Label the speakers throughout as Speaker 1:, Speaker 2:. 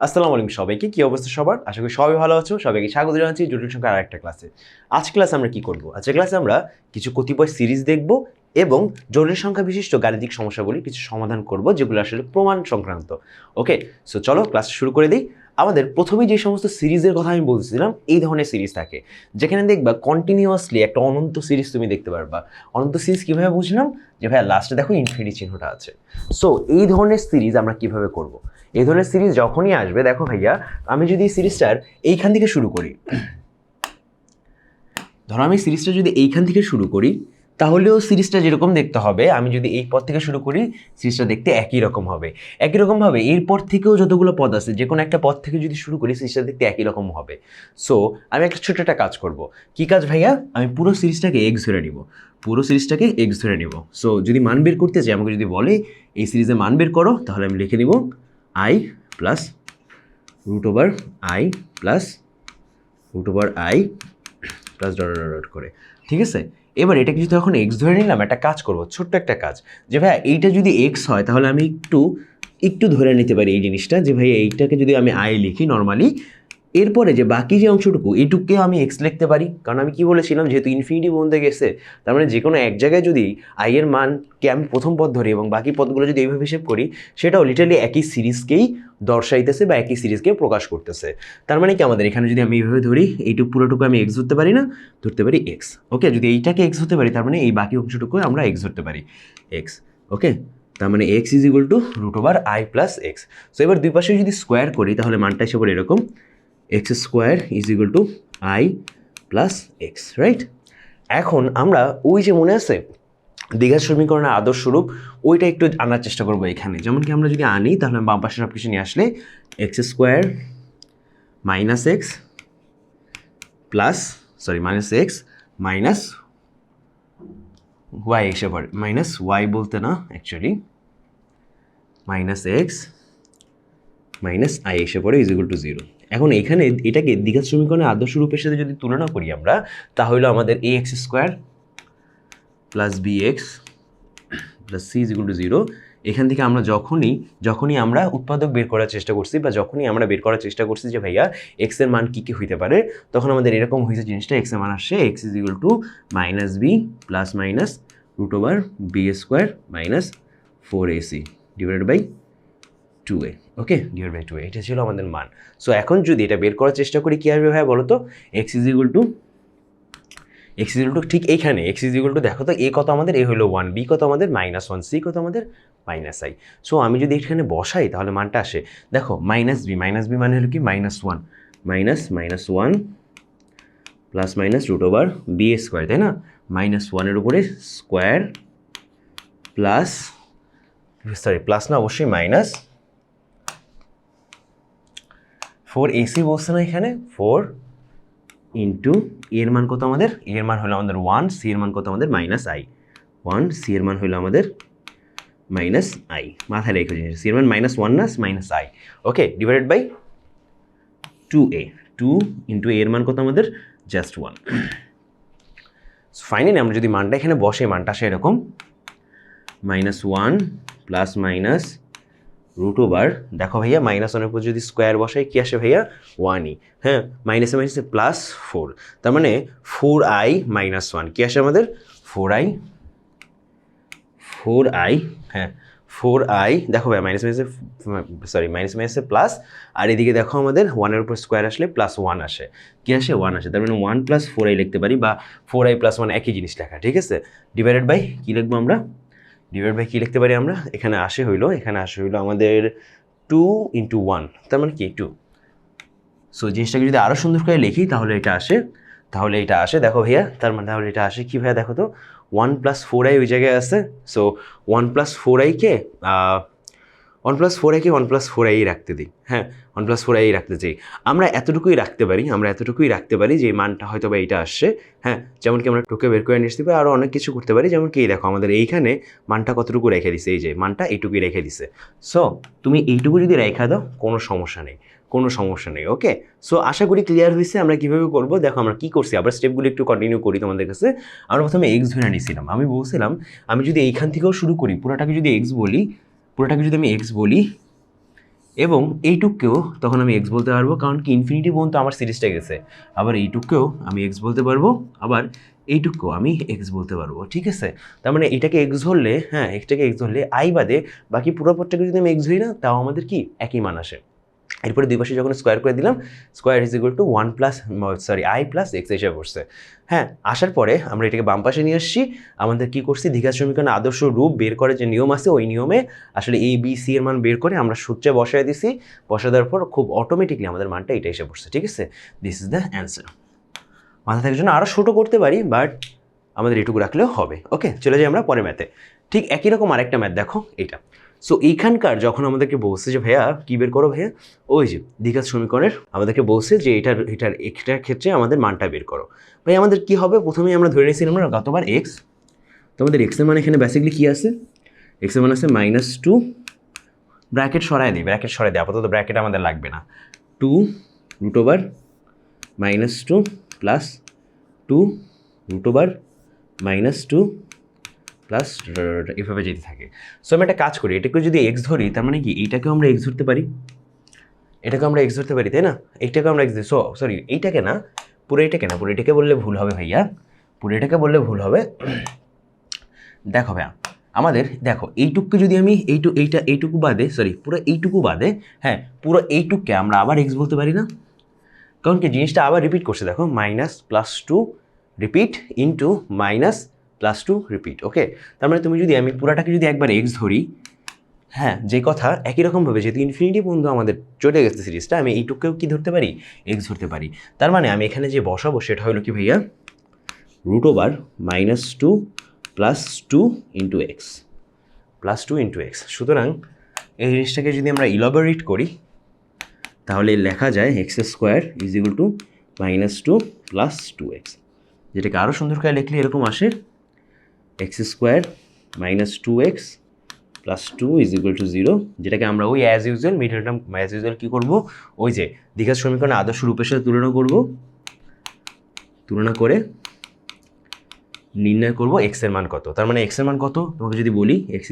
Speaker 1: আসসালামু আলাইকুম সবাইকে, কি অবস্থা সবার? আশা করি সবাই ভালো আছো। সবাইকে স্বাগত জানাচ্ছি জটিল সংখ্যার আরেকটা ক্লাসে। আজ ক্লাসে আমরা কি করব? আজকের ক্লাসে আমরা কিছু কতিপয় সিরিজ দেখব এবং জটিল সংখ্যা বিশিষ্ট গাণিতিক সমস্যাগুলি কিছু সমাধান করব, যেগুলো আসলে প্রমাণ সংক্রান্ত। ওকে, সো চলো ক্লাস শুরু করে দিই। আমাদের প্রথমে যে সমস্ত সিরিজের কথা আমি বলছিলাম, এই ধরনের সিরিজ থাকে যেখানে দেখবা কন্টিনিউয়াসলি একটা অনন্ত সিরিজ তুমি দেখতে পারবা। অনন্ত সিরিজ কিভাবে বুঝলাম? যে ভাইয়া লাস্টে দেখো ইনফিনিটি চিহ্নটা আছে। সো এই ধরনের সিরিজ আমরা কিভাবে করব? এই ধরনের সিরিজ যখনই আসবে, দেখো ভাইয়া, আমি যদি সিরিজটার এইখান থেকে শুরু করি, ধরো আমি সিরিজটা যদি এইখান থেকে শুরু করি, তাহলেও সিরিজটা যেরকম দেখতে হবে, আমি যদি এই পদ থেকে শুরু করি, সিরিজটা দেখতে একই রকম হবে। একই রকমভাবে এরপর থেকেও যতগুলো পদ আছে, যে কোনো একটা পদ থেকে যদি শুরু করি, সিরিজটা দেখতে একই রকম হবে। সো আমি একটা ছোট্ট একটা কাজ করব। কি কাজ ভাইয়া? আমি পুরো সিরিজটাকে এক্স ধরে নিব। পুরো সিরিজটাকে এক্স ধরে নিব। সো যদি মান বের করতে চাই, আমাকে যদি বলে এই সিরিজে মান বের করো, তাহলে আমি লিখে নিব i plus root over i plus root over i plus dot dot dot করে। ঠিক আছে, এবার এটাকে যদি এখন এক্স ধরে নিলাম, একটা কাজ করব, ছোট্ট একটা কাজ, যে ভাই এইটা যদি এক্স হয়, তাহলে আমি একটু ধরে নিতে পারি এই জিনিসটা, যে ভাই এইটাকে যদি আমি আই লিখি নর্মালি, এরপরে যে বাকি যে অংশটুকু, এইটুকুকেও আমি এক্স লিখতে পারি। কারণ আমি কি বলেছিলাম, যেহেতু ইনফিনিটি বলতে গেছে, তার মানে যে কোনো এক জায়গায় যদি আই এর মানকে আমি প্রথম পদ ধরি এবং বাকি পদগুলো যদি এইভাবে হিসেব করি, সেটাও লিটারালি একই সিরিজকেই দর্শাইতেছে বা একই সিরিজকে প্রকাশ করতেছে। তার মানে কি, আমাদের এখানে যদি আমি এইভাবে ধরি, এইটুকু পুরোটুকু আমি এক্স ধরতে পারি না, ধরতে পারি এক্স। ওকে, যদি এইটাকে এক্স ধরতে পারি, তার মানে এই বাকি অংশটুকু আমরা এক্স ধরতে পারি, এক্স। ওকে, তার মানে x is equal to root over i plus x. So এবার দুই পাশে যদি স্কোয়ার করি, তাহলে মানটা এসে পড়ে এরকম, x square is equal two I plus x, right? এখন আমরা ওই যে মনে আছে দ্বিঘাত সমীকরণের আদর্শ রূপ, ওইটা একটু আনার চেষ্টা করবো এখানে। যেমন কি আমরা যদি আনি, তাহলে বাম পাশে সব কিছু নিয়ে আসলে x square minus x plus minus x minus y এসে পড়ে, মাইনাস ওয়াই বলতে না actually, minus x minus i এসে পড়ে ইজ ইকুয়াল টু জিরো। এখন এখানে এটাকে দ্বিঘাত সমীকরণের আদর্শ রূপের সাথে যদি তুলনা করি আমরা, তাহলে আমাদের A X square plus B X plus C is equal to zero. এখান থেকে আমরা যখনই আমরা উৎপাদক বের করার চেষ্টা করছি, বা যখনই আমরা বের করার চেষ্টা করছি যে ভাইয়া এক্স এর মান কী কী হইতে পারে, তখন আমাদের এরকম হয়েছে জিনিসটা, এক্স এর মান আসছে x is equal to minus b plus minus root over b square minus 4ac divided by 2a। Okay, divide by 2a, এটা ছিল আমাদের মান। সো এখন যদি এটা বের করার চেষ্টা করি, কী আসবে ভাইয়া বলো তো? এক্স ইজ ইকুয়াল টু ঠিক এইখানে এক্স ইজ ইকুয়াল টু, দেখো তো এ কত আমাদের, এ হলো 1, বি কত আমাদের -1, সি কত আমাদের -i। সো আমি যদি এখানে বসাই, তাহলে মানটা আসে, দেখো মাইনাস বি মানে হলো কি -1, -1 plus minus root over b square, তাই না? -1 উপরে স্কোয়ার প্লাস প্লাস না, অবশ্যই মাইনাস 4ac বলছে না এখানে, 4 ইন্টু এর মান কত আমাদের, এর মান হলো আমাদের 1, সি এর মান কত আমাদের -i, 1, সি এর মান হলো আমাদের -i, মাথায় রেখে জিনিস, সি এর মান -1 না -i। Okay, divided by 2a, 2 into এর মান কত আমাদের জাস্ট 1। ফাইনালি আমরা যদি মানটা এখানে বসে, মানটা আসে এরকম -1 প্লাস মাইনাস রুট ওভার, দেখো ভাইয়া -1 উপর যদি স্কোয়ার বসাই, কি আসে ভাইয়া? 1ই। হ্যাঁ, মাইনাসে মাইনাসে প্লাস 4, তার মানে 4i -1, কি আসে আমাদের? 4i, হ্যাঁ 4i, দেখো ভাইয়া মাইনাস মাইনাসে প্লাস, আর এদিকে দেখো আমাদের 1-এর উপর স্কোয়ার আসলে প্লাস 1 আসে, কি আসে? 1 আসে, তার মানে 1 প্লাস 4i লিখতে পারি, বা 4i প্লাস 1 একই জিনিস লেখা, ঠিক আছে? ডিভাইডেড বাই কী লিখবো আমরা? ডিভাইড বাই কী লিখতে পারি আমরা? এখানে আসে হইলো আমাদের 2 ইন্টু 1, তার মানে কি 2। সো জিনিসটাকে যদি আরও সুন্দর করে লিখি, তাহলে এটা আসে, দেখো ভাইয়া, তার মানে তাহলে এটা আসে কি ভাইয়া? দেখো তো 1 প্লাস 4i ওই জায়গায় আছে। সো 1 প্লাস 4i রাখতে দিই। হ্যাঁ, 1 প্লাস 4i রাখতে চাই। আমরা এতটুকুই রাখতে পারি যে মানটা হয়তো বা এইটা আসছে। হ্যাঁ, যেমন কি আমরা টুকে বের করে নিয়ে আসতে পারি, আরও অনেক কিছু করতে পারি। যেমন কি দেখো, আমাদের এইখানে মানটা কতটুকু রেখে দিছে, এই যে মানটা এইটুকুই রেখে দিছে। সো তুমি এইটুকু যদি রেখা দাও, কোনো সমস্যা নেই। ওকে, সো আশা করি ক্লিয়ার হয়েছে আমরা কীভাবে করবো। দেখো আমরা কী করছি, আবার স্টেপগুলো একটু কন্টিনিউ করি তোমাদের কাছে। আমরা প্রথমে এক্স ধরে নিয়েছিলাম। আমি বলছিলাম, আমি যদি এইখান থেকেও শুরু করি, পুরোটাকে যদি আমি এক্স বলি, এবং এইটুককেও তখন আমি এক্স বলতে পারবো, কারণ কি ইনফিনিটি পর্যন্ত আমার সিরিজটা গেছে। আবার এইটুককেও আমি এক্স বলতে পারবো, আবার এইটুককেও আমি এক্স বলতে পারবো, ঠিক আছে। তার মানে এটাকে এক্স ধরলে, হ্যাঁ এটাকে এক্স ধরলে আই বাদে বাকি পুরো পদটাকে যদি আমি এক্স ধরি না, তাও আমাদের কি একই মান আসে। এরপরে দুই পাশে যখন স্কোয়ার করে দিলাম, square is equal two I plus x হিসেবে পড়ছে। হ্যাঁ, আসার পরে আমরা এটাকে বাম পাশে নিয়ে আসছি। আমাদের কি করছি, দ্বিঘাত সমীকরণের আদর্শ রূপ বের করে যে নিয়ম আছে, ওই নিয়মে আসলে এ বি সি এর মান বের করে আমরা সূত্রে বসায় দিছি। বসা দেওয়ার পর খুব অটোমেটিকলি আমাদের মানটা এটা এসে পড়ছে, ঠিক আছে। This is the answer. মাথা থাকার জন্য আরও ছোটো করতে পারি, বাট আমাদের এটুকু রাখলেও হবে। ওকে, চলে যাই আমরা পরের ম্যাথে। ঠিক একই রকম আরেকটা ম্যাথ দেখো এইটা। সো এইখানকার যখন আমাদেরকে বলছে যে ভাইয়া কী বের করো ভাইয়া, ওই যে দ্বিঘাত সমীকরণের আমাদেরকে বলছে যে এটার ক্ষেত্রে আমাদের মানটা বের করো। ভাই আমাদের কি হবে, প্রথমেই আমরা ধরে নিয়েছিলাম আমরা গতবার এক্স। তো আমাদের এক্সের মান এখানে বেসিক্যালি কী আছে, এক্সের মান আছে -2, ব্র্যাকেট সরাই দিই, আপাতত ব্র্যাকেট আমাদের লাগবে না। 2 √/-2 প্লাস 2 √/-2 প্লাস এভাবে যেতে থাকে। সো আমি একটা কাজ করি, এটাকে যদি এক্স ধরি, তার মানে কি এইটাকেও আমরা এক্স ধরতে পারি, তাই না। এইটাকে আমরা এক্স ধরি, সরি এইটাকে না, পুরো এটাকে বললে ভুল হবে ভাইয়া, দেখো ভাইয়া আমাদের দেখো এইটুকুকে যদি আমি এইটুকু বাদে, পুরো এইটুকু বাদে, হ্যাঁ পুরো এইটুককে আমরা আবার এক্স বলতে পারি না, কারণ কি জিনিসটা আবার রিপিট করছে, দেখো -+2 রিপিট ইন্টু -+2 রিপিট। ওকে, তার মানে তুমি যদি আমি পুরাটাকে যদি একবার এক্স ধরি, হ্যাঁ যে কথা একই রকমভাবে যেহেতু ইনফিনিটি পর্যন্ত আমাদের চলে গেছে সিরিজটা, আমি এইটুকুকেও কি ধরতে পারি, এক্স ধরতে পারি। তার মানে আমি এখানে যে বসাবো সেটা হলো কি ভাইয়া, √/-2 + 2 × x, সুতরাং এই জিনিসটাকে যদি আমরা ইলাবোরেট করি, তাহলে লেখা যায় x² = -2 + 2x, যেটাকে আরও সুন্দর করে লিখলে এরকম আসে, x² - 2x + 2 = 0, যেটাকে আমরা ওই as usual middle term as usual কী করবো, ওই যে দ্বিঘাত সমীকরণের আদর্শ রূপের সাথে তুলনা করে নির্ণয় করব x এর মান কত। তার মানে x এর মান কত তোমাকে যদি বলি, x =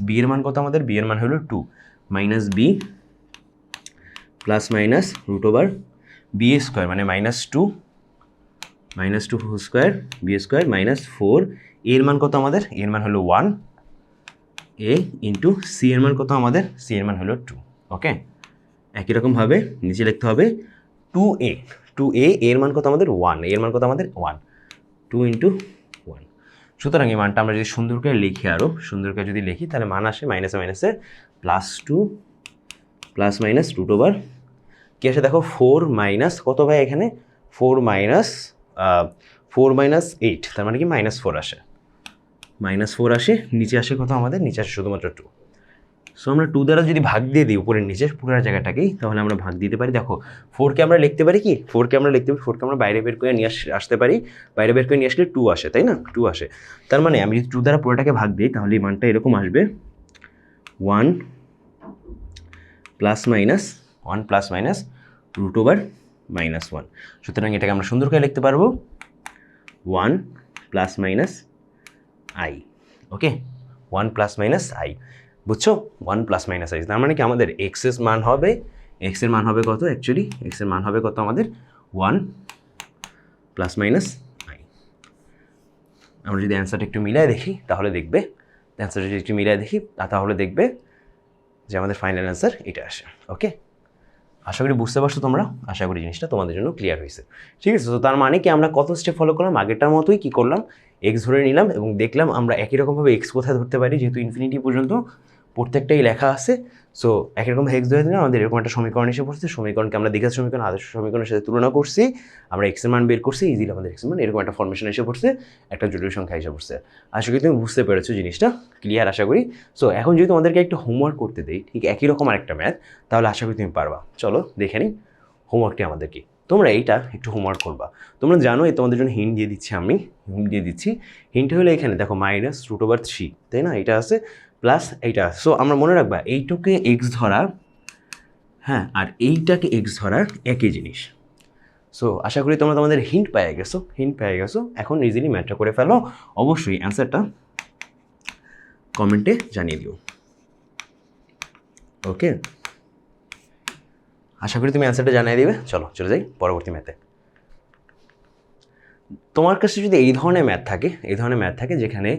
Speaker 1: -b এর মান কত, আমাদের b এর মান হলো 2, -b ± √/b² মানে -2 2² b² -4, এর মান কত আমাদের, এর মান হলো 1, a ইন্টু সি এর মান কত আমাদের, সি এর মান হলো 2। ওকে, একই রকমভাবে নিচে লিখতে হবে 2a এর মান কত আমাদের 1, এর মান কত আমাদের 1, 2 × 1। সুতরাং এই মানটা আমরা যদি সুন্দর করে লিখি, আরও সুন্দর করে যদি লিখি, তাহলে মান আসে মাইনাসে +2 ± √/, কি আসে দেখো 4 মাইনাস কত ভাই এখানে, 4 - 8, তার মানে কি -4 আসে, -4 আসে, নিচে আসে কত আমাদের, নিচে আসে শুধুমাত্র 2। সো আমরা 2 দ্বারা যদি ভাগ দিয়ে দিই উপরের নিচের পুরো জায়গাটাকেই, তাহলে আমরা ভাগ দিতে পারি। দেখো 4কে আমরা লিখতে পারি কি, 4কে আমরা বাইরে বের করে নিয়ে আসতে পারি, বাইরে বের করে নিয়ে আসলে 2 আসে, তাই না, 2 আসে। তার মানে আমি যদি 2 দ্বারা পুরোটাকে ভাগ দিই, তাহলে এই মানটা এরকম আসবে 1 ± √/-1। সুতরাং এটাকে আমরা সুন্দর করে লিখতে পারবো 1 ± i। ওকে, 1 ± i, বুঝছো, 1 ± i। তার মানে কি আমাদের x এর মান হবে, কত অ্যাকচুয়ালি, x এর মান হবে কত আমাদের 1 ± i। আমরা যদি অ্যান্সারটা একটু মিলাই দেখি, তাহলে দেখবে যে আমাদের ফাইনাল অ্যান্সার এটা আসে। ওকে, আশা করি বুঝতে পারছো তোমরা, আশা করি জিনিসটা তোমাদের জন্য ক্লিয়ার হয়েছে, ঠিক আছে। তো তার মানে কি আমরা কত স্টেপ ফলো করলাম, আগেরটার মতোই কি করলাম, এক্স ধরে নিলাম এবং দেখলাম আমরা একই রকমভাবে এক্স কোথায় ধরতে পারি, যেহেতু ইনফিনিটি পর্যন্ত প্রত্যেকটাই লেখা আছে। সো একই রকম এক্স ধরে দিলাম, আমাদের এরকম একটা সমীকরণ এসে পড়ছে, সমীকরণকে আমরা দ্বিঘাত সমীকরণ আদর্শ সমীকরণের সাথে তুলনা করছি, আমরা এক্স এর মান বের করছি, ইজিলি আমাদের এক্স এর মান এরকম একটা ফর্মেশন এসে পড়ছে, একটা জটিল সংখ্যা এসে পড়ছে। আশা করি তুমি বুঝতে পেরেছো জিনিসটা, ক্লিয়ার আশা করি। সো এখন যদি তোমাদেরকে একটু হোমওয়ার্ক করতে দেই, ঠিক একই রকম আরেকটা ম্যাথ, তাহলে আশা করি তুমি পারবা। চলো দেখে নিই হোমওয়ার্কটি আমাদের কি। তোমরা এইটা একটু হোমওয়ার্ক করবা, তোমরা জানো এই তোমাদের জন্য হিন্ট দিয়ে দিচ্ছি। হিন্ট হলে এখানে দেখো -√/3, তাই না, এটা আছে প্লাস এইটা। সো আমরা মনে রাখবা এইটাকে এক্স ধরা, হ্যাঁ আর এইটাকে এক্স ধরা একই জিনিস। সো আশা করি তোমরা তোমাদের হিন্ট পেয়ে গেছো। এখন ইজিলি ম্যাথটা করে ফেলো, অবশ্যই অ্যান্সারটা কমেন্টে জানিয়ে দিও। ওকে, আশা করি তুমি অ্যান্সারটা জানিয়ে দিবে। চলো চলে যাই পরবর্তী ম্যাথে। তোমার কাছে যদি এই ধরনের ম্যাথ থাকে যেখানে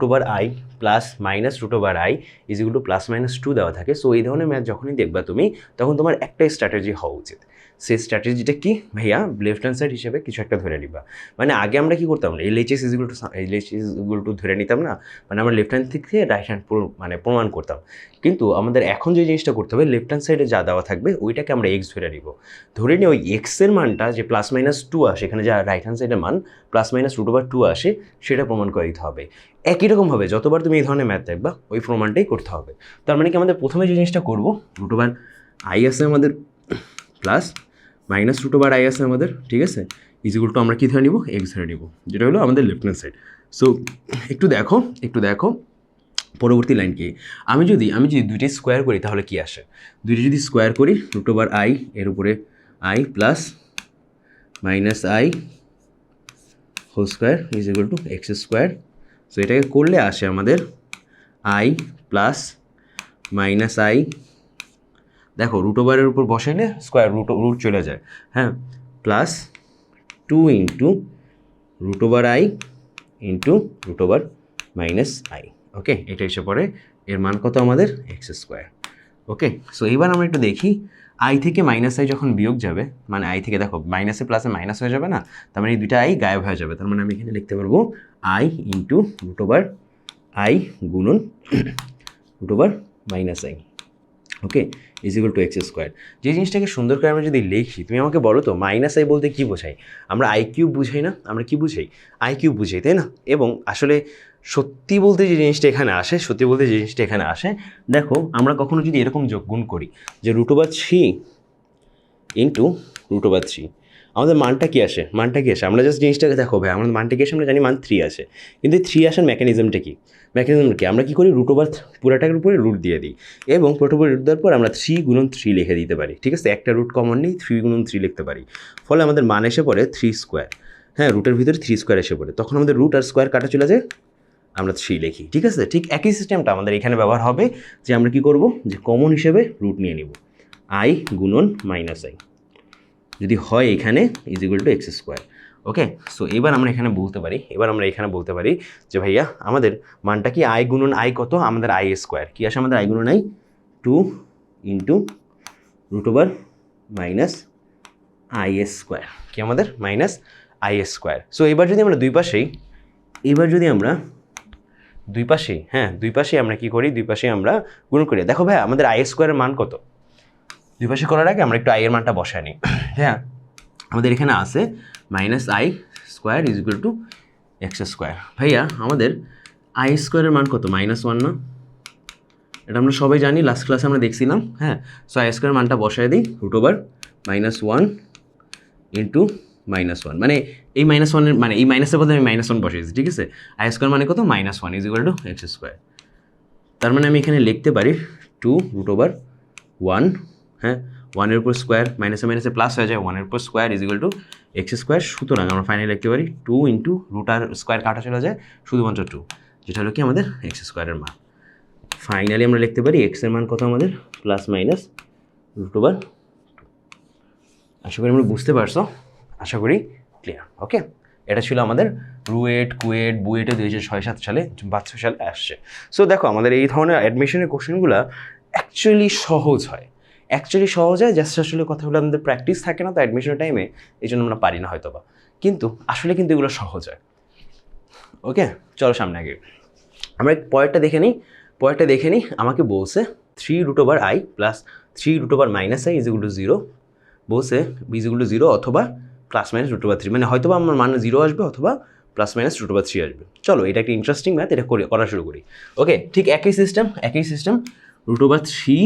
Speaker 1: √i plus minus √i is equal two plus minus 2 দেওয়া থাকে, সো এই ধরনের ম্যাথ যখনই দেখবা তুমি, তখন তোমার একটাই স্ট্র্যাটেজি হওয়া উচিত। সেই স্ট্র্যাটেজিটা কি ভাইয়া? লেফট হ্যান্ড সাইড হিসেবে কিছু একটা ধরে নিবা। মানে আগে আমরা কি করতাম, LHS ইজ ইকুয়াল টু ধরে নিতাম না, মানে আমরা লেফট হ্যান্ড থেকে রাইট হ্যান্ড মানে প্রমাণ করতাম। কিন্তু আমাদের এখন যে জিনিসটা করতে হবে, লেফট হ্যান্ড সাইডে যা দেওয়া থাকবে ওইটাকে আমরা এক্স ধরে নিব। ধরে নিয়ে ওই এক্সের মানটা যে প্লাস মাইনাস 2 আসে, এখানে যা রাইট হ্যান্ড সাইডের মান প্লাস মাইনাস √2 আসে, সেটা প্রমাণ করে দিতে হবে। একই রকমভাবে যতবার তুমি এই ধরনের ম্যাথ দেখবা ওই প্রমাণটাই করতে হবে। তার মানে কি আমাদের প্রথমে যে জিনিসটা করবো, √i আছে আমাদের প্লাস মাইনাস √i আছে আমাদের, ঠিক আছে, ইজ ইকুয়াল টু আমরা কী ধরে নিব? এক্স ধরে নিব, যেটা হলো আমাদের লেফট হ্যান্ড সাইড। সো একটু দেখো পরবর্তী লাইন কি, আমি যদি দুইটাই স্কোয়ার করি তাহলে কি আসে? দুইটা যদি স্কোয়ার করি, √i এর উপরে i plus minus i whole square is equal to x square. So এটাকে করলে আসে আমাদের i প্লাস মাইনাস i, দেখো √এর উপর বসাইলে স্কোয়ার রুট চলে যায়, হ্যাঁ, plus 2 into √i into √ minus i। ওকে, এটা এসে পড়ে, এর মান কত আমাদের? X square. ওকে, সো এবার আমরা একটু দেখি, i থেকে মাইনাস i যখন বিয়োগ যাবে, মানে i থেকে দেখো মাইনাসে প্লাসে মাইনাস হয়ে যাবে না, তার মানে এই দুইটা i গায়েব হয়ে যাবে। তার মানে আমি এখানে লিখতে পারবো i ইন্টু √i গুণন √ minus i, okay, is equal to x square. যে জিনিসটাকে সুন্দর করে আমরা যদি লিখি, তুমি আমাকে বলো তো মাইনাস i বলতে কী বোঝাই? আমরা i কিউব বুঝাই না? আমরা কি বুঝাই? i কিউব বুঝাই, তাই না? এবং আসলে সত্যি বলতে যে জিনিসটা এখানে আসে, দেখো আমরা কখনো যদি এরকম গুণ করি যে √3 ইন্টু √3, আমাদের মানটা কি আসে? আমরা জাস্ট জিনিসটাকে দেখো ভাই, আমাদের মানটা কি আসে? আমরা জানি মান 3 আসে, কিন্তু 3 আসার মেকানিজমটা কি? আমরা কি করি? পুরাটার উপরে রুট দিয়ে দিই, এবং পুরোটার উপরে রুট দেওয়ার পর আমরা 3 গুণন 3 লিখে দিতে পারি, ঠিক আছে? একটা রুট কমন নেই, 3 গুণন 3 লিখতে পারি, ফলে আমাদের মান এসে পড়ে 3 স্কোয়ার। হ্যাঁ, রুটের ভিতরে 3 স্কোয়ার এসে পড়ে, তখন আমাদের রুট আর স্কোয়ার কাটা চলে যায়, আমরা 3 লিখি, ঠিক আছে? ঠিক একই সিস্টেমটা আমাদের এখানে ব্যবহার হবে, যে আমরা কি করব, যে কমন হিসেবে রুট নিয়ে নিব, i গুণন মাইনাস i যদি হয় এখানে is equal to x square. Okay, so এবার আমরা এখানে বলতে পারি যে ভাইয়া আমাদের মানটা কি? i গুণন i কত? আমাদের i স্কোয়ার। কি আসে আমাদের i গুণন i? 2 into √ minus i square, কি আমাদের মাইনাস i স্কোয়ার। সো এবার যদি আমরা দুই পাশেই আমরা কি করি? দুই পাশেই আমরা গুণ করি। দেখো ভাই, আমাদের i স্কোয়ারের মান কত? দুই পাশে করার আগে আমরা একটু i এর মানটা বসাই নিই। হ্যাঁ, আমাদের এখানে আছে minus i square is equal to x square. ভাইয়া আমাদের i স্কোয়ারের মান কত? -1 না? এটা আমরা সবাই জানি, লাস্ট ক্লাসে আমরা দেখছিলাম। হ্যাঁ, সো i স্কোয়ার মানটা বসাই দিই, √-1 ইন্টু -1, মানে এই -1 মানে এই মাইনাসের বদলে আমি -1 বসাইছি, ঠিক আছে? i স্কোয়ার মানে কত? -1 is equal to x square. তার মানে আমি এখানে লিখতে পারি 2 √1, হ্যাঁ, 1-এর উপর স্কোয়ার, মাইনাসে মাইনাসে প্লাস হয়ে যায়, 1-এর উপর square is equal to x square. সুতরাং আমরা ফাইনালি লিখতে পারি 2 ইন্টু রুট আর স্কোয়ার কাটা চলে যায়, শুধুমাত্র 2, যেটা হলো কি আমাদের এক্স স্কোয়ারের মান। ফাইনালি আমরা লিখতে পারি এক্সের মান কত আমাদের? Plus minus √2। আশা করি আমরা বুঝতে পারছো, আশা করি ক্লিয়ার। ওকে, এটা ছিল আমাদের রুয়েট, কুয়েট, বুয়েটে 2006-07 সালে 5 সালে আসছে। সো দেখো, আমাদের এই ধরনের অ্যাডমিশনের কোশ্চেনগুলো অ্যাকচুয়ালি সহজ হয়, জাস্ট আসলে কথাগুলো আমাদের প্র্যাকটিস থাকে না তো অ্যাডমিশনের টাইমে, এই জন্য আমরা পারি না হয়তো বা, কিন্তু আসলে এগুলো সহজ হয়। ওকে, চলো সামনে আগে আমরা পরেরটা দেখে নিই। আমাকে বলছে 3√i plus 3√-i is equal two 0, বলছে ইজ ইকুয়াল টু 0 অথবা প্লাস মাইনাস √3, মানে হয়তো বা আমার মান 0 আসবে অথবা প্লাস মাইনাস √3 আসবে। চলো, এটা একটা ইন্টারেস্টিং ম্যাথ, এটা করা শুরু করি। ওকে, ঠিক একই সিস্টেম √3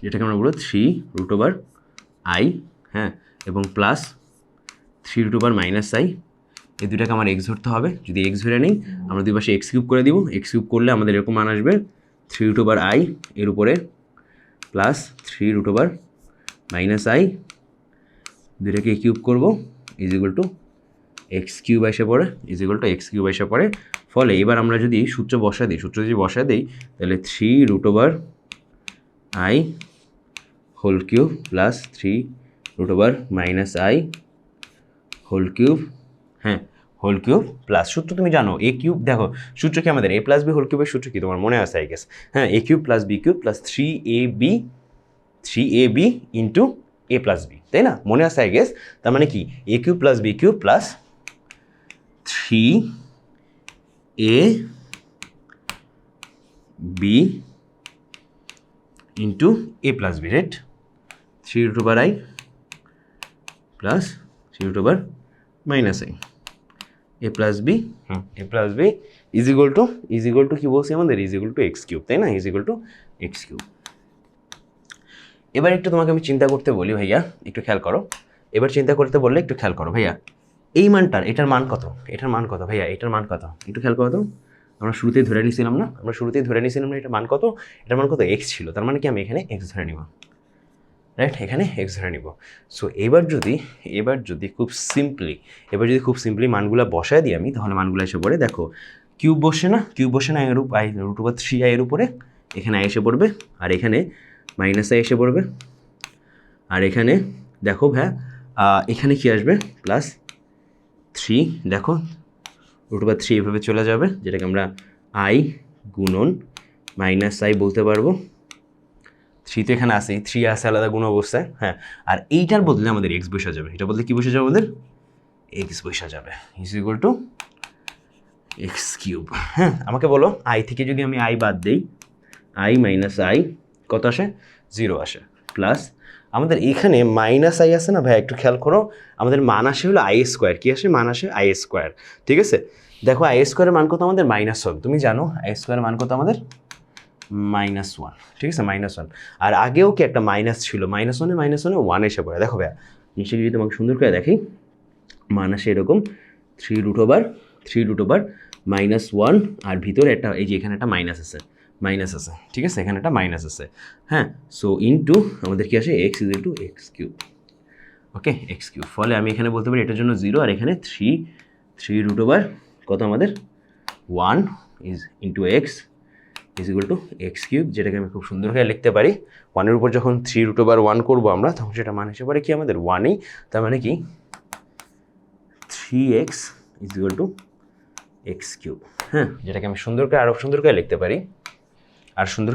Speaker 1: যেটাকে আমরা বলবো 3√i, হ্যাঁ, এবং প্লাস 3√-i, এই দুটাকে আমার এক্স ধরতে হবে। যদি এক্স ধরে নিই, আমরা দুই পাশে এক্স কিউব করে দিব। এক্স কিউব করলে আমাদের এরকম মান আসবে 3√i এর উপরে প্লাস 3√-i, দুটাকে কিউব করবো is equal to x cube এসে পড়ে, ফলে এবার আমরা যদি সূত্র যদি বসায় দিই তাহলে 3√i whole cube plus 3√i whole cube, হ্যাঁ হোল কিউব প্লাস সূত্র তুমি জানো এ কিউব, দেখো সূত্র কি আমাদের a প্লাস বি হোল কিউবের সূত্র কি তোমার মনে আছে আই গেস? হ্যাঁ, a cube plus b cube plus 3ab into a plus b, তাই না? মনে আছে আই গেস? তার মানে কি a cube plus b cube plus 3ab into a plus b, right? 3√i plus 3√i a plus b, a plus b is equal to কি বলছি আমাদের? Is equal to x cube, তাই না? Is equal to x cube. এবার একটু তোমাকে আমি চিন্তা করতে বলি ভাইয়া, একটু খেয়াল করো। এবার চিন্তা করতে বললে একটু খেয়াল করো ভাইয়া, এই মানটার এটার মান কত? এটার মান কত ভাইয়া? এটার মান কত? একটু খেয়াল করো তো। আমরা শুরুতেই ধরে নিয়েছিলাম না এটার মান কত? এটার মান কত? এক্স ছিল। তার মানে কি আমি এখানে এক্স ধরে নিব, রাইট? এখানে এক্স ধরে নিব। সো এবার যদি খুব সিম্পলি মানগুলো বসায় দিই আমি, তাহলে মানগুলো এসে পড়ে, দেখো কিউব বসে না √3i এর উপরে, এখানে আই এসে পড়বে, আর এখানে -i এসে পড়বে, আর এখানে দেখো হ্যাঁ এখানে কি আসবে? প্লাস 3, দেখো √3 এভাবে চলে যাবে, যেটাকে আমরা i গুণন -i বলতে পারবো। 3 তো এখানে আসেই, 3 আসে আলাদা গুণ অবস্থায়, হ্যাঁ। আর এইটার বদলে আমাদের এক্স বসা যাবে, এটা বদলে কি বসে যাবে আমাদের? এক্স বসা যাবে, is equal to x cube. হ্যাঁ, আমাকে বলো আই থেকে যদি আমি আই বাদ দিই, i কত আসে? 0 আসে, প্লাস আমাদের এখানে -i আছে না ভাই? একটু খেয়াল করো, আমাদের মান আসে হলো i²। কি আসে? মান আসে i², ঠিক আছে? দেখো i² মান কত আমাদের? -1। তুমি জানো i² মান কত আমাদের? -1, ঠিক আছে? -1। আর আগেও কি একটা মাইনাস ছিল, -1 এসে পড়ে। দেখো ভাইয়া নিশ্চয়ই যদি তোমাকে সুন্দর করে দেখি, মান আসে এরকম 3√1 আর ভিতরে একটা এই যে এখানে একটা মাইনাস আছে, ঠিক আছে? এখানে একটা মাইনাস আছে, হ্যাঁ। সো ইনটু আমাদের কি আসে? X is into x cube, okay, x cube. ফলে আমি এখানে বলতে পারি এটার জন্য 0, আর এখানে 3√1 কত আমাদের? 1 is into x is equal to x cube, যেটাকে আমি খুব সুন্দর করে লিখতে পারি। 1 এর উপর যখন 3√1 করবো আমরা, তখন সেটা মান হিসেবে পারে কি আমাদের? 1ই। তার মানে কি 3x is equal to x cube, হ্যাঁ, যেটাকে আমি আরও সুন্দর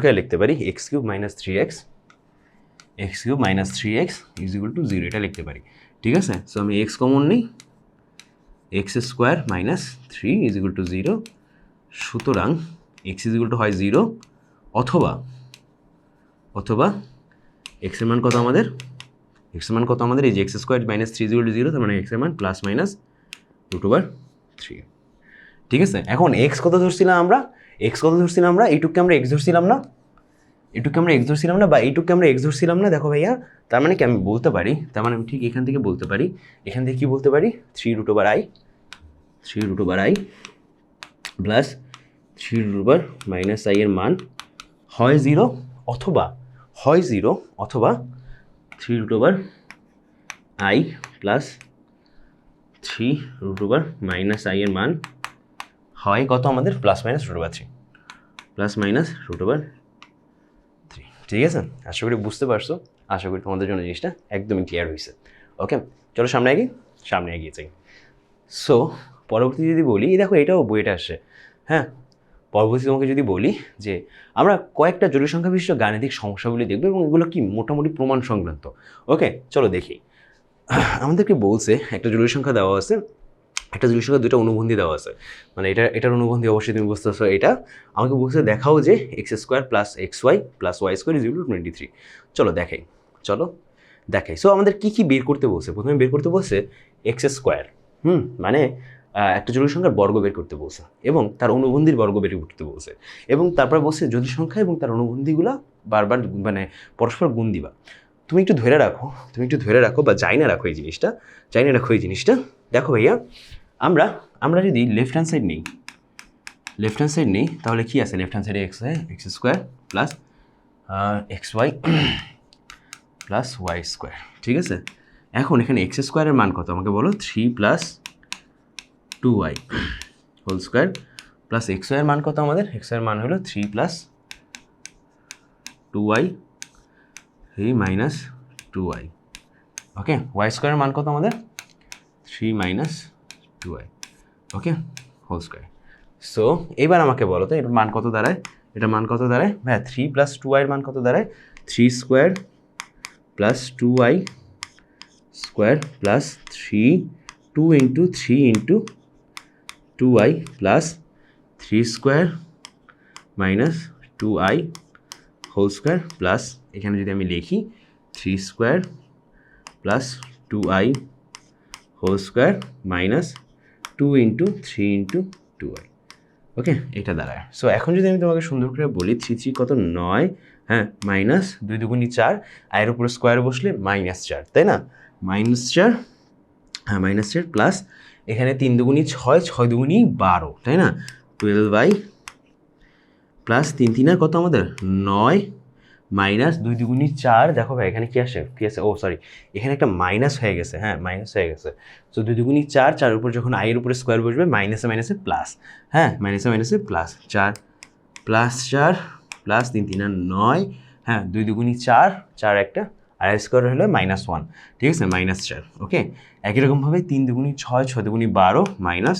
Speaker 1: করে লিখতে পারি, x cube minus 3x is equal two 0, এটা লিখতে পারি, ঠিক আছে? সো আমি এক্স কমন নিই, x² minus 3 is equal two 0। সুতরাং এক্স ইজ ইকুয়াল টু হয় 0, অথবা এক্সের মান কত আমাদের? এই যে x² minus 3 is equal two 0, তার মানে এক্সের মান প্লাস মাইনাস √3, ঠিক আছে? এখন এক্স কত ধরছিলাম আমরা? এইটুককে আমরা এক্স ধরছিলাম না, বা এইটুককে আমরা এক্স ধরছিলাম না। দেখো ভাইয়া, তার মানে কি আমি বলতে পারি, আমি ঠিক এখান থেকে বলতে পারি, কি বলতে পারি? 3√i প্লাস 3√i এর মান হয় 0, অথবা 3√i প্লাস 3√i এর মান হয় কত আমাদের? প্লাস মাইনাস √3, ঠিক আছে? আশা করি বুঝতে পারছো, আশা করি তোমাদের জন্য জিনিসটা একদমই ক্লিয়ার হয়েছে। ওকে, চলো সামনে এগিয়ে যাই। সো পরবর্তী যদি বলি, দেখো এটাও বইটা আসে, হ্যাঁ। পরবর্তী তোমাকে যদি বলি যে আমরা কয়েকটা জটিল সংখ্যা বিশিষ্ট গাণিতিক সমস্যাগুলি দেখবো, এবং এগুলো কি মোটামুটি প্রমাণ সংক্রান্ত। ওকে, চলো দেখি। আমাদেরকে বলছে একটা জটিল সংখ্যা দেওয়া আছে, দুটো অনুবন্ধী দেওয়া আছে, মানে এটার অনুবন্ধী অবশ্যই তুমি বুঝতে পারছো। এটা আমাকে বলছে দেখাও যে x² plus xy plus y² is equal two 23। চলো দেখাই। সো আমাদের কি বের করতে বলছে? প্রথমে বের করতে বলছে x², মানে একটা জটিল সংখ্যার বর্গ বের করতে বলছে, এবং তার অনুবন্ধীর বর্গ বের করতে বলছে, এবং তারপর বলছে জটিল সংখ্যা এবং তার অনুবন্ধীগুলা বারবার মানে পরস্পর গুণ দিবা। তুমি একটু ধরে রাখো বা জানি না রাখো এই জিনিসটা। দেখো ভাইয়া, আমরা যদি লেফট হ্যান্ড সাইড নেই, তাহলে কি আছে? লেফট হ্যান্ড সাইডে x² plus xy plus y², ঠিক আছে? এখন এখানে x² মান কত আমাকে বলো? 3 plus 2y whole square plus x ওয়াইয়ের মান কত আমাদের? এক্স ওয়াইয়ের মান হলো 3 প্লাস 2y মাইনাস 2y। ওকে, ওয়াই স্কোয়ারের মান কত আমাদের? 3 মাইনাস 2y। ওকে, হোল স্কোয়ার। সো এবার আমাকে বলো তো এটার মান কত দাঁড়ায়? এটা মান কত দাঁড়ায় ভাইয়া? 3 প্লাস 2y এর মান কত দাঁড়ায়? 3 square plus 2y square plus 2 into 3 into 2y plus 3 square minus 2i whole square plus এখানে যদি আমি লিখি 3 square plus 2i whole square minus 2 into 3 into 2i। Okay, এটা দাঁড়ায়। সো এখন যদি আমি তোমাকে সুন্দর করে বলি 3 কত 9, হ্যাঁ, মাইনাস 2 দুগুণি 4, আয়ের উপরে স্কোয়ার বসলে -4, তাই না? -4, হ্যাঁ -4 প্লাস এখানে 3 দুগুণি 6, 6 দুগুণি 12, তাই না? 12i প্লাস 3 3 কত আমাদের? 9 মাইনাস 2 দুগুণি 4, দেখো ভাই এখানে কি আসে? ও সরি, এখানে একটা মাইনাস হয়ে গেছে, হ্যাঁ মাইনাস হয়ে গেছে। সো 2 দুগুণি 4, 4 উপর যখন আইয়ের উপরে স্কোয়ার বসবে মাইনাসে মাইনাসে প্লাস, হ্যাঁ মাইনাসে মাইনাসে প্লাস 4 প্লাস 4 প্লাস 3 3 9, হ্যাঁ 2 দুগুণি 4, 4 একটা আর স্কোয়ার হলো -1, ঠিক আছে? -4। ওকে, একই রকমভাবে 3 দুগুণি 6, 6 দুগুণি 12 মাইনাস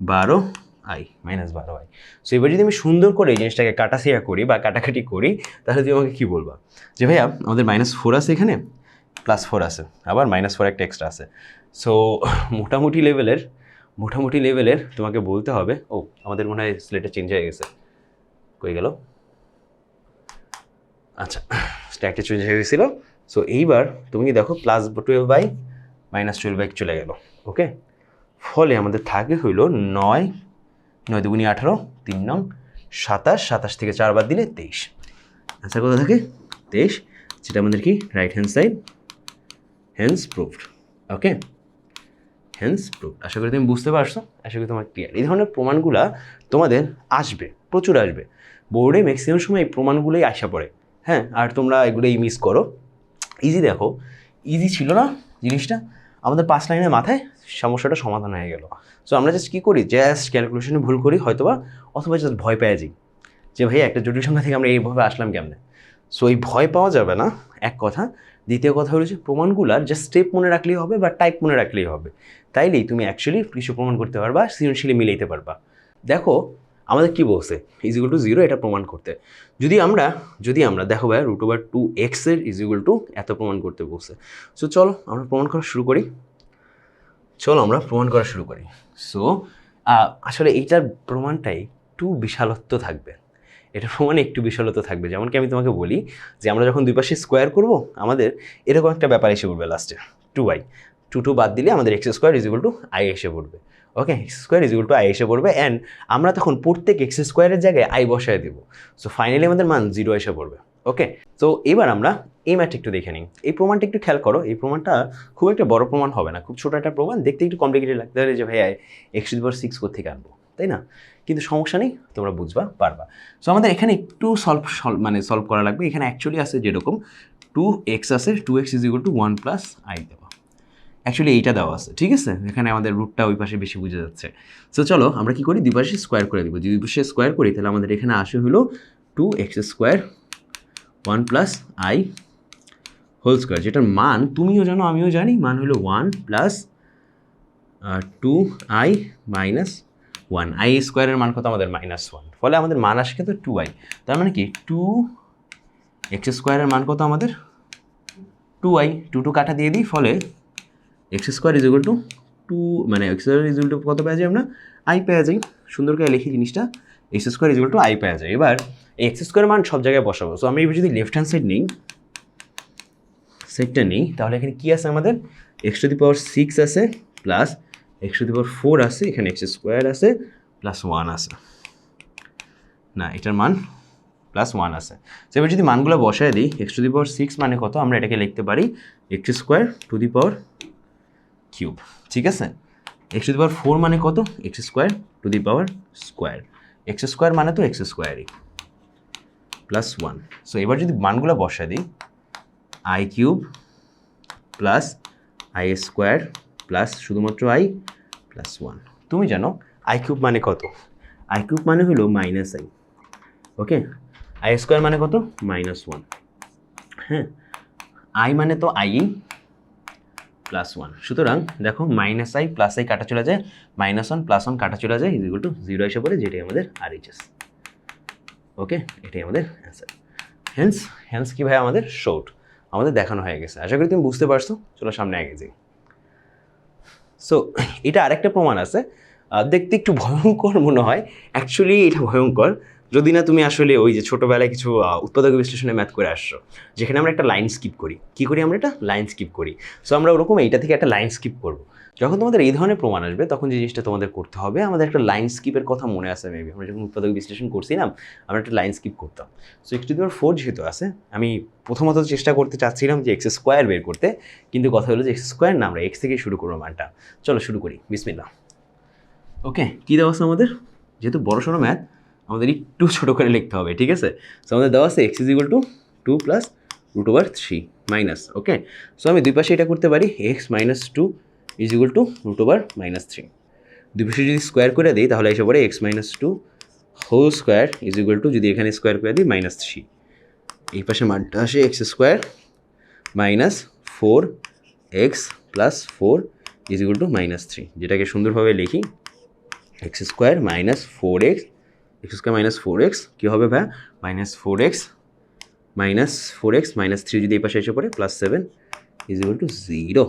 Speaker 1: 12i -12i। সো এবার যদি আমি সুন্দর করে এই জিনিসটাকে কাটাছিয়া করি বা কাটাকাটি করি তাহলে তুমি আমাকে কী বলবা? যে ভাইয়া আমাদের -4 আছে এখানে, +4 আছে, আবার -4 একটা এক্সট্রা আছে। সো মোটামুটি লেভেলের তোমাকে বলতে হবে, ও আমাদের মনে হয় স্লেটটা চেঞ্জ হয়ে গেছে, কই গেল? আচ্ছা, স্ট্যাকটা চেঞ্জ হয়ে গেছিলো। সো এইবার তুমি দেখো +12 -12 চলে গেল। ওকে, ফলে আমাদের থাকে হইল 9 9 দুগুণি 18, 3 নং 27, 27 থেকে 4 বাদ দিলে 23। আচ্ছা, কত থাকে? 23, যেটা আমাদের কি right hand side, hence proved. Okay, hence proved. আশা করি তুমি বুঝতে পারছো, আশা করি তোমার ক্লিয়ার। এই ধরনের প্রমাণগুলা তোমাদের আসবে, প্রচুর আসবে বোর্ডে, ম্যাক্সিমাম সময় এই প্রমাণগুলোই আসা পড়ে, হ্যাঁ। আর তোমরা এগুলোই মিস করো। ইজি দেখো, ইজি ছিল না জিনিসটা, আমাদের 5 লাইনের মাথায় সমস্যাটা সমাধান হয়ে গেল। সো আমরা জাস্ট কী করি? জাস্ট ক্যালকুলেশনে ভুল করি হয়তোবা, অথবা জাস্ট ভয় পেয়ে যাই যে ভাই একটা জটিল সংখ্যা থেকে আমরা এইভাবে আসলাম কেমনে। সো এই ভয় পাওয়া যাবে না, এক কথা। দ্বিতীয় কথা হলো যে প্রমাণগুলার জাস্ট স্টেপ মনে রাখলেই হবে বা টাইপ মনে রাখলেই হবে, তাইলেই তুমি অ্যাকচুয়ালি কিছু প্রমাণ করতে পারবা, সৃজনশীলে মিলাইতে পারবা। দেখো আমাদের কি বলছে, =0 এটা প্রমাণ করতে। যদি আমরা দেখো ভাই √2x এর = এত প্রমাণ করতে বলছে। সো চলো আমরা প্রমাণ করা শুরু করি। সো আসলে এইটার প্রমাণটাই একটু বিশালত্ব থাকবে, এটা প্রমাণে একটু বিশালত্ব থাকবে। যেমন কি আমি তোমাকে বলি যে আমরা যখন দুই পাশে স্কোয়ার করব, আমাদের এরকম একটা ব্যাপার এসে পড়বে লাস্টে, 2i, 2 বাদ দিলে আমাদের x² i এসে পড়বে। ওকে, x² i এসে পড়বে, অ্যান্ড আমরা তখন প্রত্যেক x² জায়গায় i বসায় দেবো। সো ফাইনালি আমাদের মান 0 এসে পড়বে। ওকে, তো এবার আমরা এই ম্যাথটা একটু দেখে নিই। এই প্রমাণটা একটু খেয়াল করো, এই প্রমাণটা খুব একটা বড় প্রমাণ হবে না, খুব ছোট একটা প্রমাণ, দেখতে একটু কমপ্লিকেটেড লাগতে পারে যে ভাই x6 কোত্থেকে আনবো, তাই না? কিন্তু সমস্যা নেই, তোমরা বুঝবা পারবা। সো আমাদের এখানে একটু সলভ করা লাগবে। এখানে অ্যাকচুয়ালি আছে যেরকম 2x আছে, 2x = 1 + i দেওয়া, অ্যাকচুয়ালি এইটা দেওয়া আছে, ঠিক আছে? এখানে আমাদের রুটটা ওই পাশে বেশি বুঝে যাচ্ছে। সো চলো আমরা কি করি, দুই পাশে স্কোয়ার করে দিব। যদি দুই পাশে স্কোয়ার করি তাহলে আমাদের এখানে আসে হলো 2x² 1 + i হোল স্কোয়ার, যেটার মান তুমিও জানো আমিও জানি, মান হলো 1 + 2i - 1। i² এর মান কত আমাদের? -1। ফলে আমাদের মান আসে কিন্তু 2i। তার মানে কি 2x² এর মান কত আমাদের? 2i। 2 কাটা দিয়ে দিই, ফলে x² = 2, মানে x² = কত পেয়ে যাই আমরা? i পেয়ে যাই। সুন্দর করে লিখি জিনিসটা, x² = i পেয়ে যাই। এবার এই x² মান সব জায়গায় বসাবো। সো আমি এবার যদি লেফট হ্যান্ড সাইডটা নিই, তাহলে এখানে কি আছে আমাদের? x⁶ আছে প্লাস x⁴ আছে, এখানে x² আছে প্লাস 1 আছে, না এটার মান +1 আছে। তো এবার যদি মানগুলো বসায় দিই, x⁶ মানে কত? আমরা এটাকে লিখতে পারি x²⁴, ঠিক আছে? x⁴ মানে কত? x² x² মানে তো x²ই +1। সো এবার যদি মানগুলো বসায় দিই, i³ প্লাস i² প্লাস শুধুমাত্র i +1। তুমি জানো i³ মানে কত? আই কিউব মানে হলো minus I, okay, I square মানে কত -1, হ্যাঁ, আই মানে তো আই +1, সুতরাং দেখো মাইনাস আই প্লাস আই কাটা চলে যায়, -1 +1 কাটা চলে যায়, ইজ ইকুয়াল টু 0 এসে পড়ে, যেটাই আমাদের RHS, ওকে, এটাই আমাদের অ্যান্সার। হেন্স কি ভাই আমাদের শর্ট, আমাদের দেখানো হয়ে গেছে। আশা করি তুমি বুঝতে পারছো। চলো সামনে আগে যাই। সো এটা আরেকটা প্রমাণ আছে, দেখতে একটু ভয়ঙ্কর মনে হয়, অ্যাকচুয়ালি এটা ভয়ঙ্কর যদি না তুমি আসলে ওই যে ছোটোবেলায় কিছু উৎপাদক বিশ্লেষণে ম্যাথ করে আসছো, যেখানে আমরা একটা লাইন স্কিপ করি। কী করি আমরা? একটা লাইন স্কিপ করি। সো আমরা ওরকম এইটা থেকে একটা লাইন স্কিপ করবো। যখন তোমাদের এই ধরনের প্রমাণ আসবে তখন যে জিনিসটা তোমাদের করতে হবে, আমাদের একটা লাইন স্কিপের কথা মনে আছে মেবি, আমরা যখন উৎপাদক বিশ্লেষণ করছিলাম আমরা একটা লাইন স্কিপ করতাম। সো x⁴ যেহেতু আছে, আমি প্রথমত চেষ্টা করতে চাচ্ছিলাম যে x² বের করতে, কিন্তু কথা হলো যে x² না, আমরা x থেকেই শুরু করবো মানটা। চলো শুরু করি, বিসমিল্লাহ। ওকে, কী দেওয়া আছে আমাদের? যেহেতু বড়সড় ম্যাথ আমাদের একটু ছোটো করে লিখতে হবে, ঠিক আছে? সো আমাদের দেওয়া আছে x = 2 + √3 মাইনাস, ওকে। সো আমি দুই পাশে এটা করতে পারি, x - 2 = √3। দুই পাশে যদি স্কোয়ার করে দিই তাহলে এসে পড়ে x - 2 হোল স্কোয়ার = যদি এখানে স্কোয়ার করে দিই -3, এই পাশে মানটা আসে x² - 4x + 4 = -3, যেটাকে সুন্দরভাবে লিখি x² - 4x, কী হবে ভাই? -4x -3 যদি এই পাশে এসে পড়ে +7 = 0,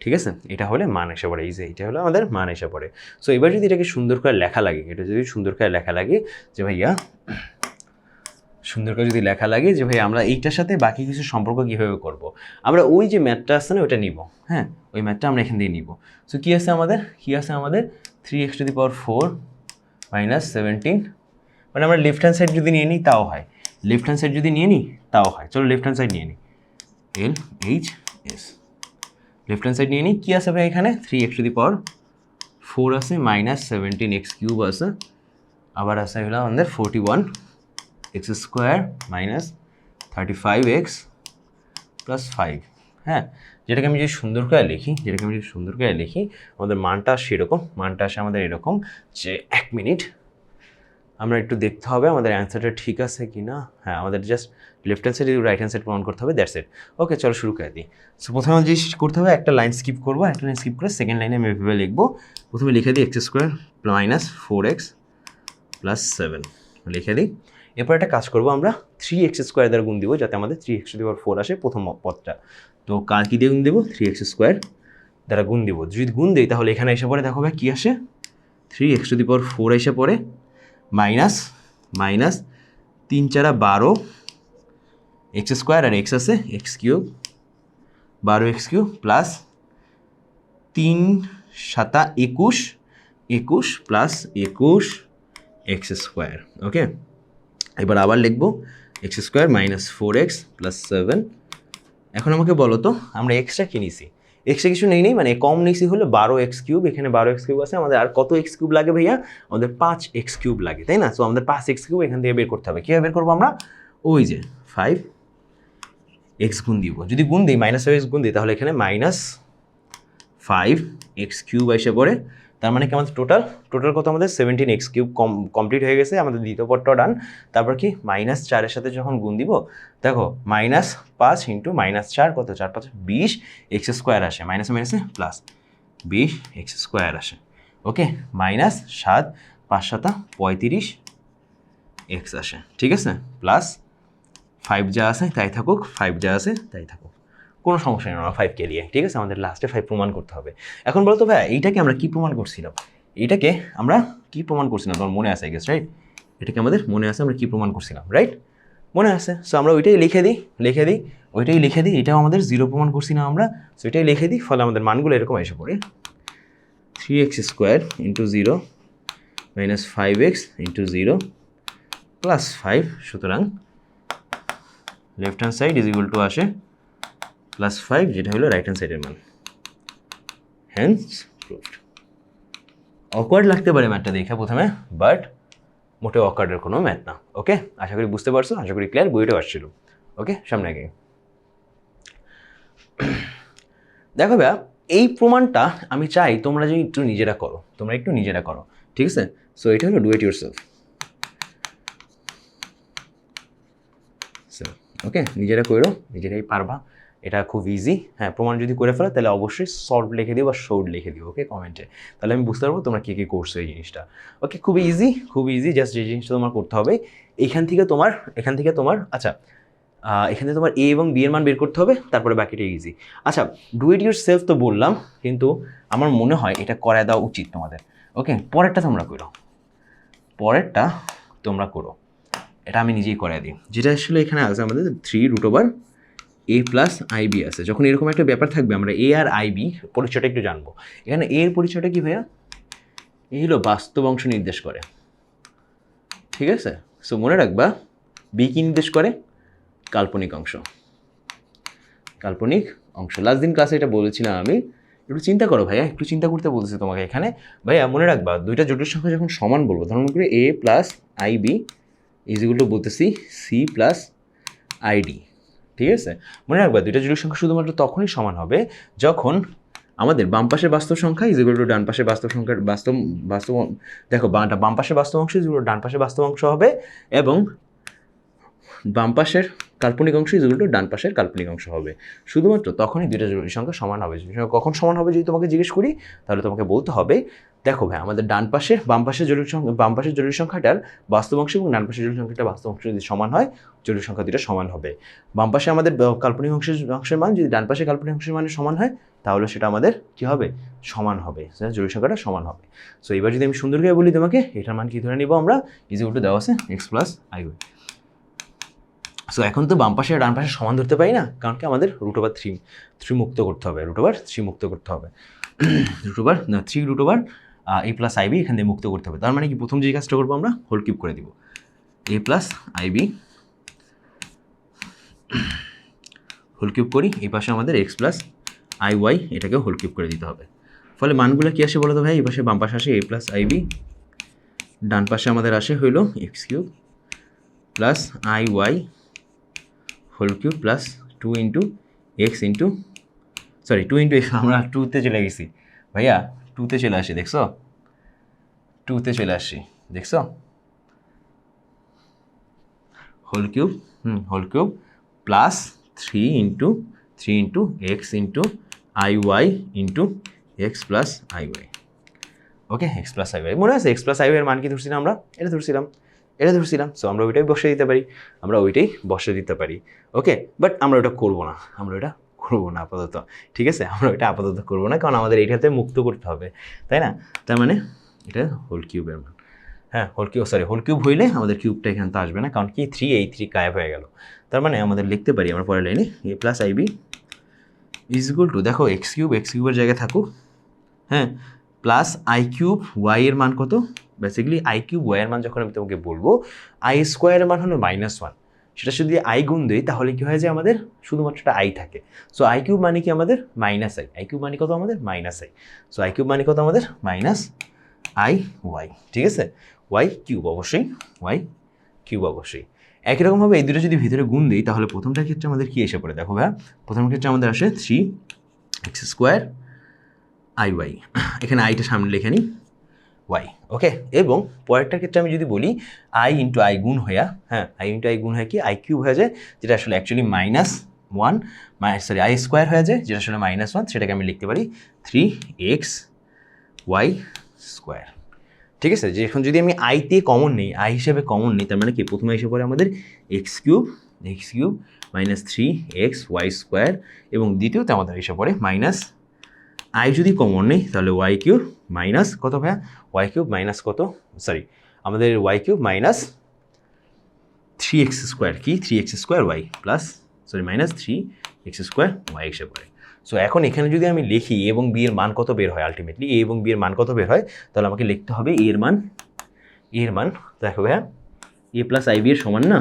Speaker 1: ঠিক আছে? এটা হলে মান এসে পড়ে, এই যে এটা হলো আমাদের মান এসে পড়ে। সো এবার যদি এটাকে সুন্দর করে লেখা লাগে, এটা যদি সুন্দর করে লেখা লাগে যে ভাইয়া, সুন্দর করে যদি লেখা লাগে যে ভাই আমরা এইটার সাথে বাকি কিছু সম্পর্ক কীভাবে করব, আমরা ওই যে ম্যাথটা আছে না ওটা নিব, হ্যাঁ, ওই ম্যাথটা আমরা এখান দিয়ে নিব। সো কী আছে আমাদের? 3x⁴ - 17, মানে আমরা লেফট হ্যান্ড সাইড যদি নিয়ে নিই তাও হয়, লেফট হ্যান্ড সাইড যদি নিয়ে নিই তাও হয়। চলো লেফট হ্যান্ড সাইড নিয়ে নিই, LHS, লেফট হ্যান্ড সাইড নিয়ে নিই। কী আছে ভাই এখানে? 3x⁴ আছে, -17x³ আছে, আবার আছে হলো আমাদের 41x² - 35x + 5, হ্যাঁ, যেটাকে আমি যদি সুন্দর করে লিখি, আমাদের মানটা সেরকম, মানটা আসে আমাদের এরকম যে 1 মিনিট, আমরা একটু দেখতে হবে আমাদের অ্যান্সারটা ঠিক আছে কি না। হ্যাঁ, আমাদের just left hand side right hand side প্রমাণ করতে হবে, দ্যাটস ইট। ওকে, চলো শুরু করে দিই। সো প্রথমে আমাদের জিনিস করতে হবে, একটা লাইন স্কিপ করবো, একটা লাইন স্কিপ করে সেকেন্ড লাইনে আমি এভাবে লিখবো। প্রথমে লিখে দিই x² - 4x + 7 লিখে দিই। এরপর একটা কাজ করবো, আমরা 3x² দ্বারা গুণ দিব, যাতে আমাদের 3x⁴ আসে প্রথম পদটা। তো কার কী দিয়ে গুণ দেবো? 3x² দ্বারা গুণ দিব। যদি গুণ দিই তাহলে এখানে এসে পড়ে, দেখো ভাই কী আসে? 3x⁴ এসে পড়ে মাইনাস 3 × 12 x² আর x আছে x³ 12x³ plus 3 × 7 21 plus 21 x², ওকে। এবার আবার লিখবো x² - 4x + 7। এখন আমাকে বলো তো আমরা এক্সট্রা কী নিছি? এক্সট্রা কিছু নেই, মানে কম নিছি হলো 12x³, এখানে 12x³ আছে, আমাদের আর কত x³ লাগে ভাইয়া? আমাদের 5x³ লাগে, তাই না? সো আমাদের 5x³ এখান থেকে বের করতে হবে। কীভাবে বের করবো আমরা? ওই যে 5x গুণ দিব, যদি গুণ দিই -5x গুণ দিই তাহলে এখানে -5x³ এসে পড়ে। তার মানে কি আমাদের টোটাল কত? আমাদের 17x³ কমপ্লিট হয়ে গেছে, আমাদের দ্বিতীয় পদটাও ডান। তারপর কি -4 এর সাথে যখন গুণ দিব, দেখো -5 × -4 কত? 4 × 5 = 20 x² আসে, মাইনাসে মাইনাসে প্লাস 20 x² আসে, ওকে। -7 5 × 7 = 35x আসে, ঠিক আছে, প্লাস 5 যা আছে তাই থাকুক, 5 যা আছে তাই থাকুক, কোনো সমস্যা নেই আমরা 5 কে নিয়ে, ঠিক আছে। আমাদের লাস্টে 5 প্রমাণ করতে হবে। এখন বলো তো ভাই, এইটাকে আমরা কি প্রমাণ করছিলাম? তোমার মনে আছে, গেস রাইট? এটাকে আমাদের মনে আছে আমরা কি প্রমাণ করছিলাম, রাইট? মনে আছে। সো আমরা ওইটাই লিখে দিই, এটাও আমাদের 0 প্রমাণ করছিলাম আমরা। সো এটাই লিখে দিই, ফলে আমাদের মানগুলো এরকম এসে পড়ে 3x² × 0 - 5x × 0 + 5, সুতরাং লেফট হ্যান্ড সাইড = আসে +5, যেটা হলো রাইট হ্যান্ড সাইডের মান। Hence proved. অকওয়ার্ড লাগতে পারে ম্যাথটা দেখে প্রথমে, বাট মোটেও অকওয়ার্ডের কোনো ম্যাথ না, ওকে। আশা করি বুঝতে পারছো, আশা করি ক্লিয়ার, বইটাও আসছিল, ওকে। সামনে আগে দেখো ভাইয়া, এই প্রমাণটা আমি চাই তোমরা যদি একটু নিজেরা করো, ঠিক আছে? সো এটা হলো ডু ইট ইউরসেলফ। ওকে, নিজেরা করো, নিজেরাই পারবা, এটা খুব ইজি। হ্যাঁ, প্রমাণ যদি করে ফেলো তাহলে অবশ্যই সলভ লিখে দিও বা শোড লিখে দিও, ওকে, কমেন্টে, তাহলে আমি বুঝতে পারবো তোমরা কী কী করছো এই জিনিসটা। ওকে, খুব ইজি, জাস্ট যে জিনিসটা তোমার করতে হবে এখান থেকে তোমার আচ্ছা, এখানে তোমার এ এবং বি এর মান বের করতে হবে, তারপরে বাকিটা ইজি। আচ্ছা, ডু ইট ইউর সেলফ তো বললাম, কিন্তু আমার মনে হয় এটা করায় দেওয়া উচিত তোমাদের। ওকে, পরেরটা তোমরা করো, এটা আমি নিজেই করাই দিই। যেটা আসলে এখানে আছে আমাদের 3√a+ib আছে। যখন এরকম একটা ব্যাপার থাকবে, আমরা এ আর আইবি পরিচয়টা একটু জানবো। এখানে এ এর পরিচয়টা কি ভাইয়া? এই হলো বাস্তব অংশ নির্দেশ করে, ঠিক আছে? সো মনে রাখবা, বি কি নির্দেশ করে? কাল্পনিক অংশ। লাস্ট দিন ক্লাসে এটা বলেছিলাম আমি। একটু চিন্তা করো ভাইয়া, একটু চিন্তা করতে বলতেছি তোমাকে এখানে। ভাইয়া মনে রাখবা, দুইটা জটিল সংখ্যা যখন সমান বলবো, ধরুন করে a+ib ইজিগুলো বলতেছি c+id, ঠিক আছে? মনে রাখবা, দুইটা জটিল সংখ্যা শুধুমাত্র তখনই সমান হবে যখন আমাদের বাম পাশের বাস্তব সংখ্যা ইজিগুলো ডান পাশের বাস্তব সংখ্যার বাস্তব দেখো, বাম পাশের বাস্তব অংশ ইজিগুলো ডান পাশের বাস্তব অংশ হবে, এবং বাম পাশের কাল্পনিক অংশ ইজিগুলো ডান পাশের কাল্পনিক অংশ হবে। শুধুমাত্র তখনই দুইটা জটিল সংখ্যা সমান হবে। কখন সমান হবে যদি তোমাকে জিজ্ঞেস করি, তাহলে তোমাকে বলতে হবে, দেখো ভাই, আমাদের বাম পাশের জটিল সংখ্যাটার বাস্তব অংশ এবং ডান পাশের জটিল সংখ্যাটা বাস্তব অংশ যদি সমান হয়, জটিল সংখ্যা দুটো সমান হবে। বাম পাশে আমাদের কাল্পনিক অংশের মান যদি ডান পাশে কাল্পনিক অংশের মানের সমান হয়, তাহলে সেটা আমাদের কী হবে? সমান হবে, জটিল সংখ্যাটা সমান হবে। সো এবার যদি আমি সুন্দর করে বলি তোমাকে, এটার মান কি ধরে নিব আমরা? ইজিগুলো দেওয়া আছে x+i। সো এখন তো বাম পাশে আর ডান পাশে সমান ধরতে পারি না, কারণ কি আমাদের √3 মুক্ত করতে হবে, √3 মুক্ত করতে হবে, a+ib এখান থেকে মুক্ত করতে হবে। তার মানে কি, প্রথম যে কাজটা করবো আমরা, হোল কিউব করে দিব, a+ib হোল কিউব করি, এই পাশে আমাদের x+iy এটাকে হোল কিউব করে দিতে হবে। ফলে মানগুলো কি আসে বলো তো ভাই? এই পাশে বাম পাশে আসে a+ib, ডান পাশে আমাদের আসে হইল x³ + iy whole cube plus 2 × x আমরা 2তে চলে গেছি ভাইয়া, 2তে চলে আসি, দেখছো? 2তে চলে আসি, দেখছো? Whole cube plus 3 × x iy x+iy। Okay, x+iy মনে আছে? x+iy এর মান কি ধরছিলাম আমরা? এটা ধরছিলাম। সো আমরা ওইটাই বসে দিতে পারি, ওকে। বাট আমরা ওটা করবো না, আপাতত, ঠিক আছে? আমরা ওইটা আপাতত করবো না, কারণ আমাদের এইটাতে মুক্ত করতে হবে, তাই না? তার মানে এটা হোল কিউবের মান। হ্যাঁ, হোল কিউব হইলে আমাদের কিউবটা এখানে তো আসবে না, কারণ কি 3 গায়েব হয়ে গেল। তার মানে আমাদের লিখতে পারি আমরা পরের লাইনে a+ib = দেখো x³ জায়গায় থাকুক, হ্যাঁ, প্লাস i³ y এর মান কত? বেসিক্যালি i³ y এর মান যখন আমি তোমাকে বলবো, i² এর মান হলো -1, সেটা যদি i গুণ দিই তাহলে কি হয় যে আমাদের শুধুমাত্র একটা i থাকে। সো i³ মানে কি আমাদের -i, মানে কত আমাদের? -i। সো i³ মানে কত আমাদের? -iy, ঠিক আছে? y³ অবশ্যই। একই রকমভাবে এই দুটো যদি ভিতরে গুণ দিই, তাহলে প্রথমটার ক্ষেত্রে আমাদের কি এসে পড়ে? দেখো ভাইয়া, প্রথম ক্ষেত্রে আমাদের আসে 3x² iy, এখানে আইটা সামনে লিখে নিই, y, ওকে। এবং পরেরটার ক্ষেত্রে আমি যদি বলি i × i গুণ হয়ে, হ্যাঁ, i × i গুণ হয় কি i³ হয়ে যায়, যেটা আসলে অ্যাকচুয়ালি -1, i² হয়ে যায়, যেটা আসলে -1, সেটাকে আমি লিখতে পারি 3xy², ঠিক আছে? যে এখন যদি আমি i তে কমন নিই, i হিসেবে কমন নিই, তার মানে কি প্রথমে এসে পড়ে আমাদের x³ -3xy² এবং দ্বিতীয়তে আমাদের এসে পড়ে i যদি কমন নেই, তাহলে y³ মাইনাস কত ভাইয়া? y³ মাইনাস কত? আমাদের y³ -3x² কি? 3x² প্লাস -3x² এসে পড়ে। সো এখন এখানে যদি আমি লিখি a এবং b এর মান কত বের হয়, আলটিমেটলি a এবং b এর মান কত বের হয়, তাহলে আমাকে লিখতে হবে a এর মান দেখো ভাইয়া, a+ib এর সমান না?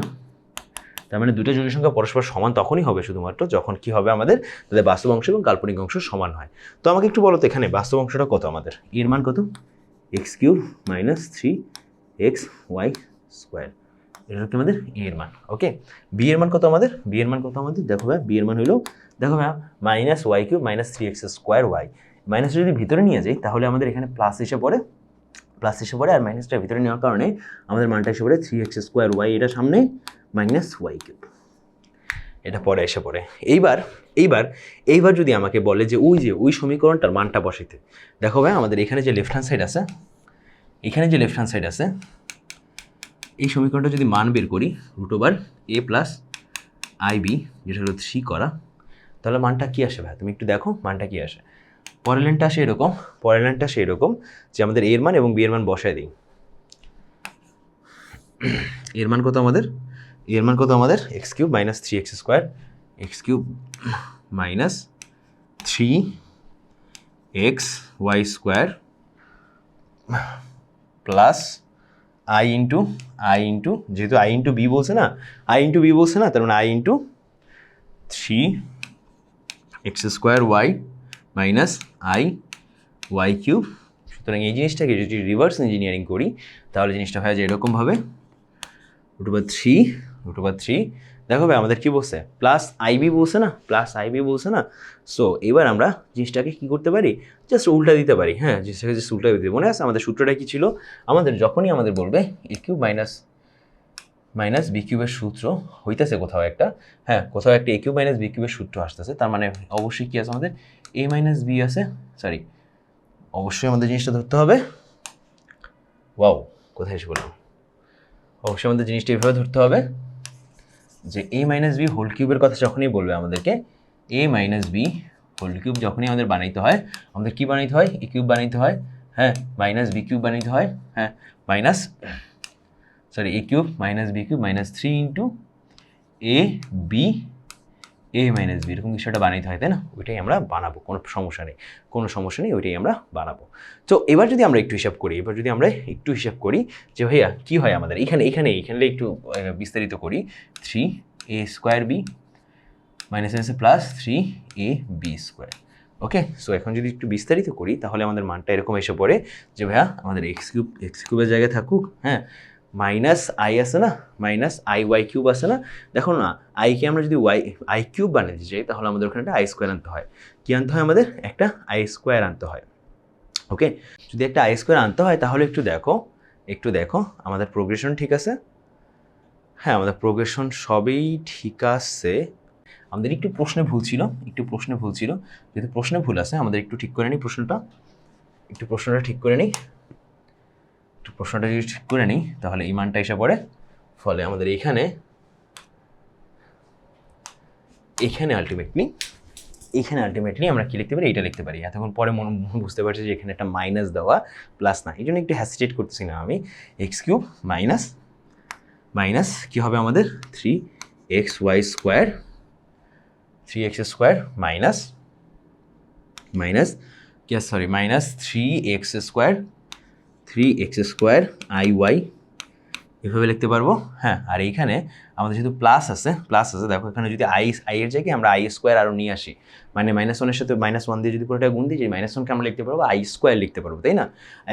Speaker 1: তার মানে দুটো জটিল সংখ্যা পরস্পর সমান তখনই হবে শুধুমাত্র যখন কি হবে আমাদের, তাদের বাস্তব অংশ এবং কাল্পনিক অংশ সমান হয়। তো আমাকে একটু বলো তো, এখানে বাস্তব অংশটা কত আমাদের? এর মান কত? x³ -3xy², এটা হচ্ছে আমাদের a এর মান, ওকে। b এর মান কত আমাদের? দেখো ভাই, b এর মান হলো, দেখো ভাই, -y³ -3x² মাইনাস যদি ভিতরে নিয়ে যাই, তাহলে আমাদের এখানে প্লাস এসে পড়ে প্লাস এসে পড়ে আর মাইনাসটা ভিতরে নেওয়ার কারণে আমাদের মানটা এসে পড়ে 3x² এটা সামনে মাইনাস y³ এটা পরে এসে পড়ে। এইবার যদি আমাকে বলে যে ওই সমীকরণটার মানটা বসাইতে, দেখো ভাই আমাদের এখানে যে লেফট হ্যান্ড সাইড আছে এই সমীকরণটা যদি মান বের করি √a + ib যেটা হলো 3 করা, তাহলে মানটা কি আসে ভাই তুমি একটু দেখো মানটা কি আসে। পরের লাইনটা আসে এরকম যে আমাদের এর মান এবং বি এর মান বসায় দিই। এর মান কত আমাদের x³ - 3x² x³ - 3xy² plus i into যেহেতু i ইন্টু বি বলছে না তার মানে i into 3x² y - y³ সুতরাং এই জিনিসটাকে যদি রিভার্স ইঞ্জিনিয়ারিং করি তাহলে জিনিসটা হয় যে এরকমভাবে √3 দেখো ভাই আমাদের কি বলছে প্লাস আইবি বলছে না সো এবার আমরা জিনিসটাকে কি করতে পারি জাস্ট উল্টা দিতে পারি। হ্যাঁ জিনিসটাকে জাস্ট উল্টা দিতে মনে আছে আমাদের সূত্রটা কি ছিল, আমাদের যখনই আমাদের বলবে a³ মাইনাস b³ এর সূত্র হইতেছে কোথাও একটা a³ - b³ এর সূত্র আসতেছে, তার মানে অবশ্যই কি আছে আমাদের a - b আছে, অবশ্যই আমাদের জিনিসটা ধরতে হবে কোথায় এসে বললাম, অবশ্যই আমাদের জিনিসটা এভাবে ধরতে হবে যে a - b³ এর কথা যখনই বলবে আমাদেরকে a - b³ যখনই আমাদের বানাইতে হয় আমাদের কি বানাইতে হয় a³ বানাইতে হয়, হ্যাঁ -b³ বানাইতে হয়, হ্যাঁ a³ - b³ -3 into a b এরকম বিষয়টা বানাইতে হয় তাই না, ওইটাই আমরা বানাবো, কোনো সমস্যা নেই ওইটাই আমরা বানাবো। তো এবার যদি আমরা একটু হিসাব করি যে ভাইয়া কি হয় আমাদের এখানে একটু বিস্তারিত করি 3a² plus 3ab²। Okay so এখন যদি একটু বিস্তারিত করি তাহলে আমাদের মানটা এরকম এসে পড়ে যে ভাইয়া আমাদের x³ এর জায়গায় থাকুক, হ্যাঁ মাইনাস i আছে না -iy³ আছে না, দেখো না কে আমরা যদি i³ বানাতে চাই তাহলে আমাদের ওখানে একটা i² আনতে হয়, কি আনতে হয় আমাদের একটা i² আনতে হয়। ওকে যদি একটা i² আনতে হয় তাহলে একটু দেখো আমাদের প্রোগ্রেশন ঠিক আছে, হ্যাঁ আমাদের প্রোগ্রেশন সবই ঠিক আছে, আমাদের একটু প্রশ্নে ভুল ছিল যেহেতু প্রশ্নে ভুল আছে আমাদের একটু ঠিক করে নিই প্রশ্নটা যদি ঠিক করে নিই তাহলে এই মানটা এসে পড়ে, ফলে আমাদের এখানে আলটিমেটলি আমরা কি লিখতে পারি এটা লিখতে পারি। এতক্ষণ পরে বুঝতে পারছি যে এখানে একটা মাইনাস দেওয়া প্লাস না, এই জন্য একটু হ্যাসিটেট করতেছি না আমি, x³ মাইনাস কি হবে আমাদের 3xy² মাইনাস 3x² iy এভাবে লিখতে পারবো। হ্যাঁ আর এইখানে আমাদের যেহেতু প্লাস আছে দেখো এখানে যদি i এর জায়গায় আমরা i² আরও নিয়ে আসি, মানে -1 এর সাথে -1 দিয়ে যদি পুরোটা গুণ দিই যে -1কে আমরা লিখতে পারবো i² লিখতে পারবো তাই না,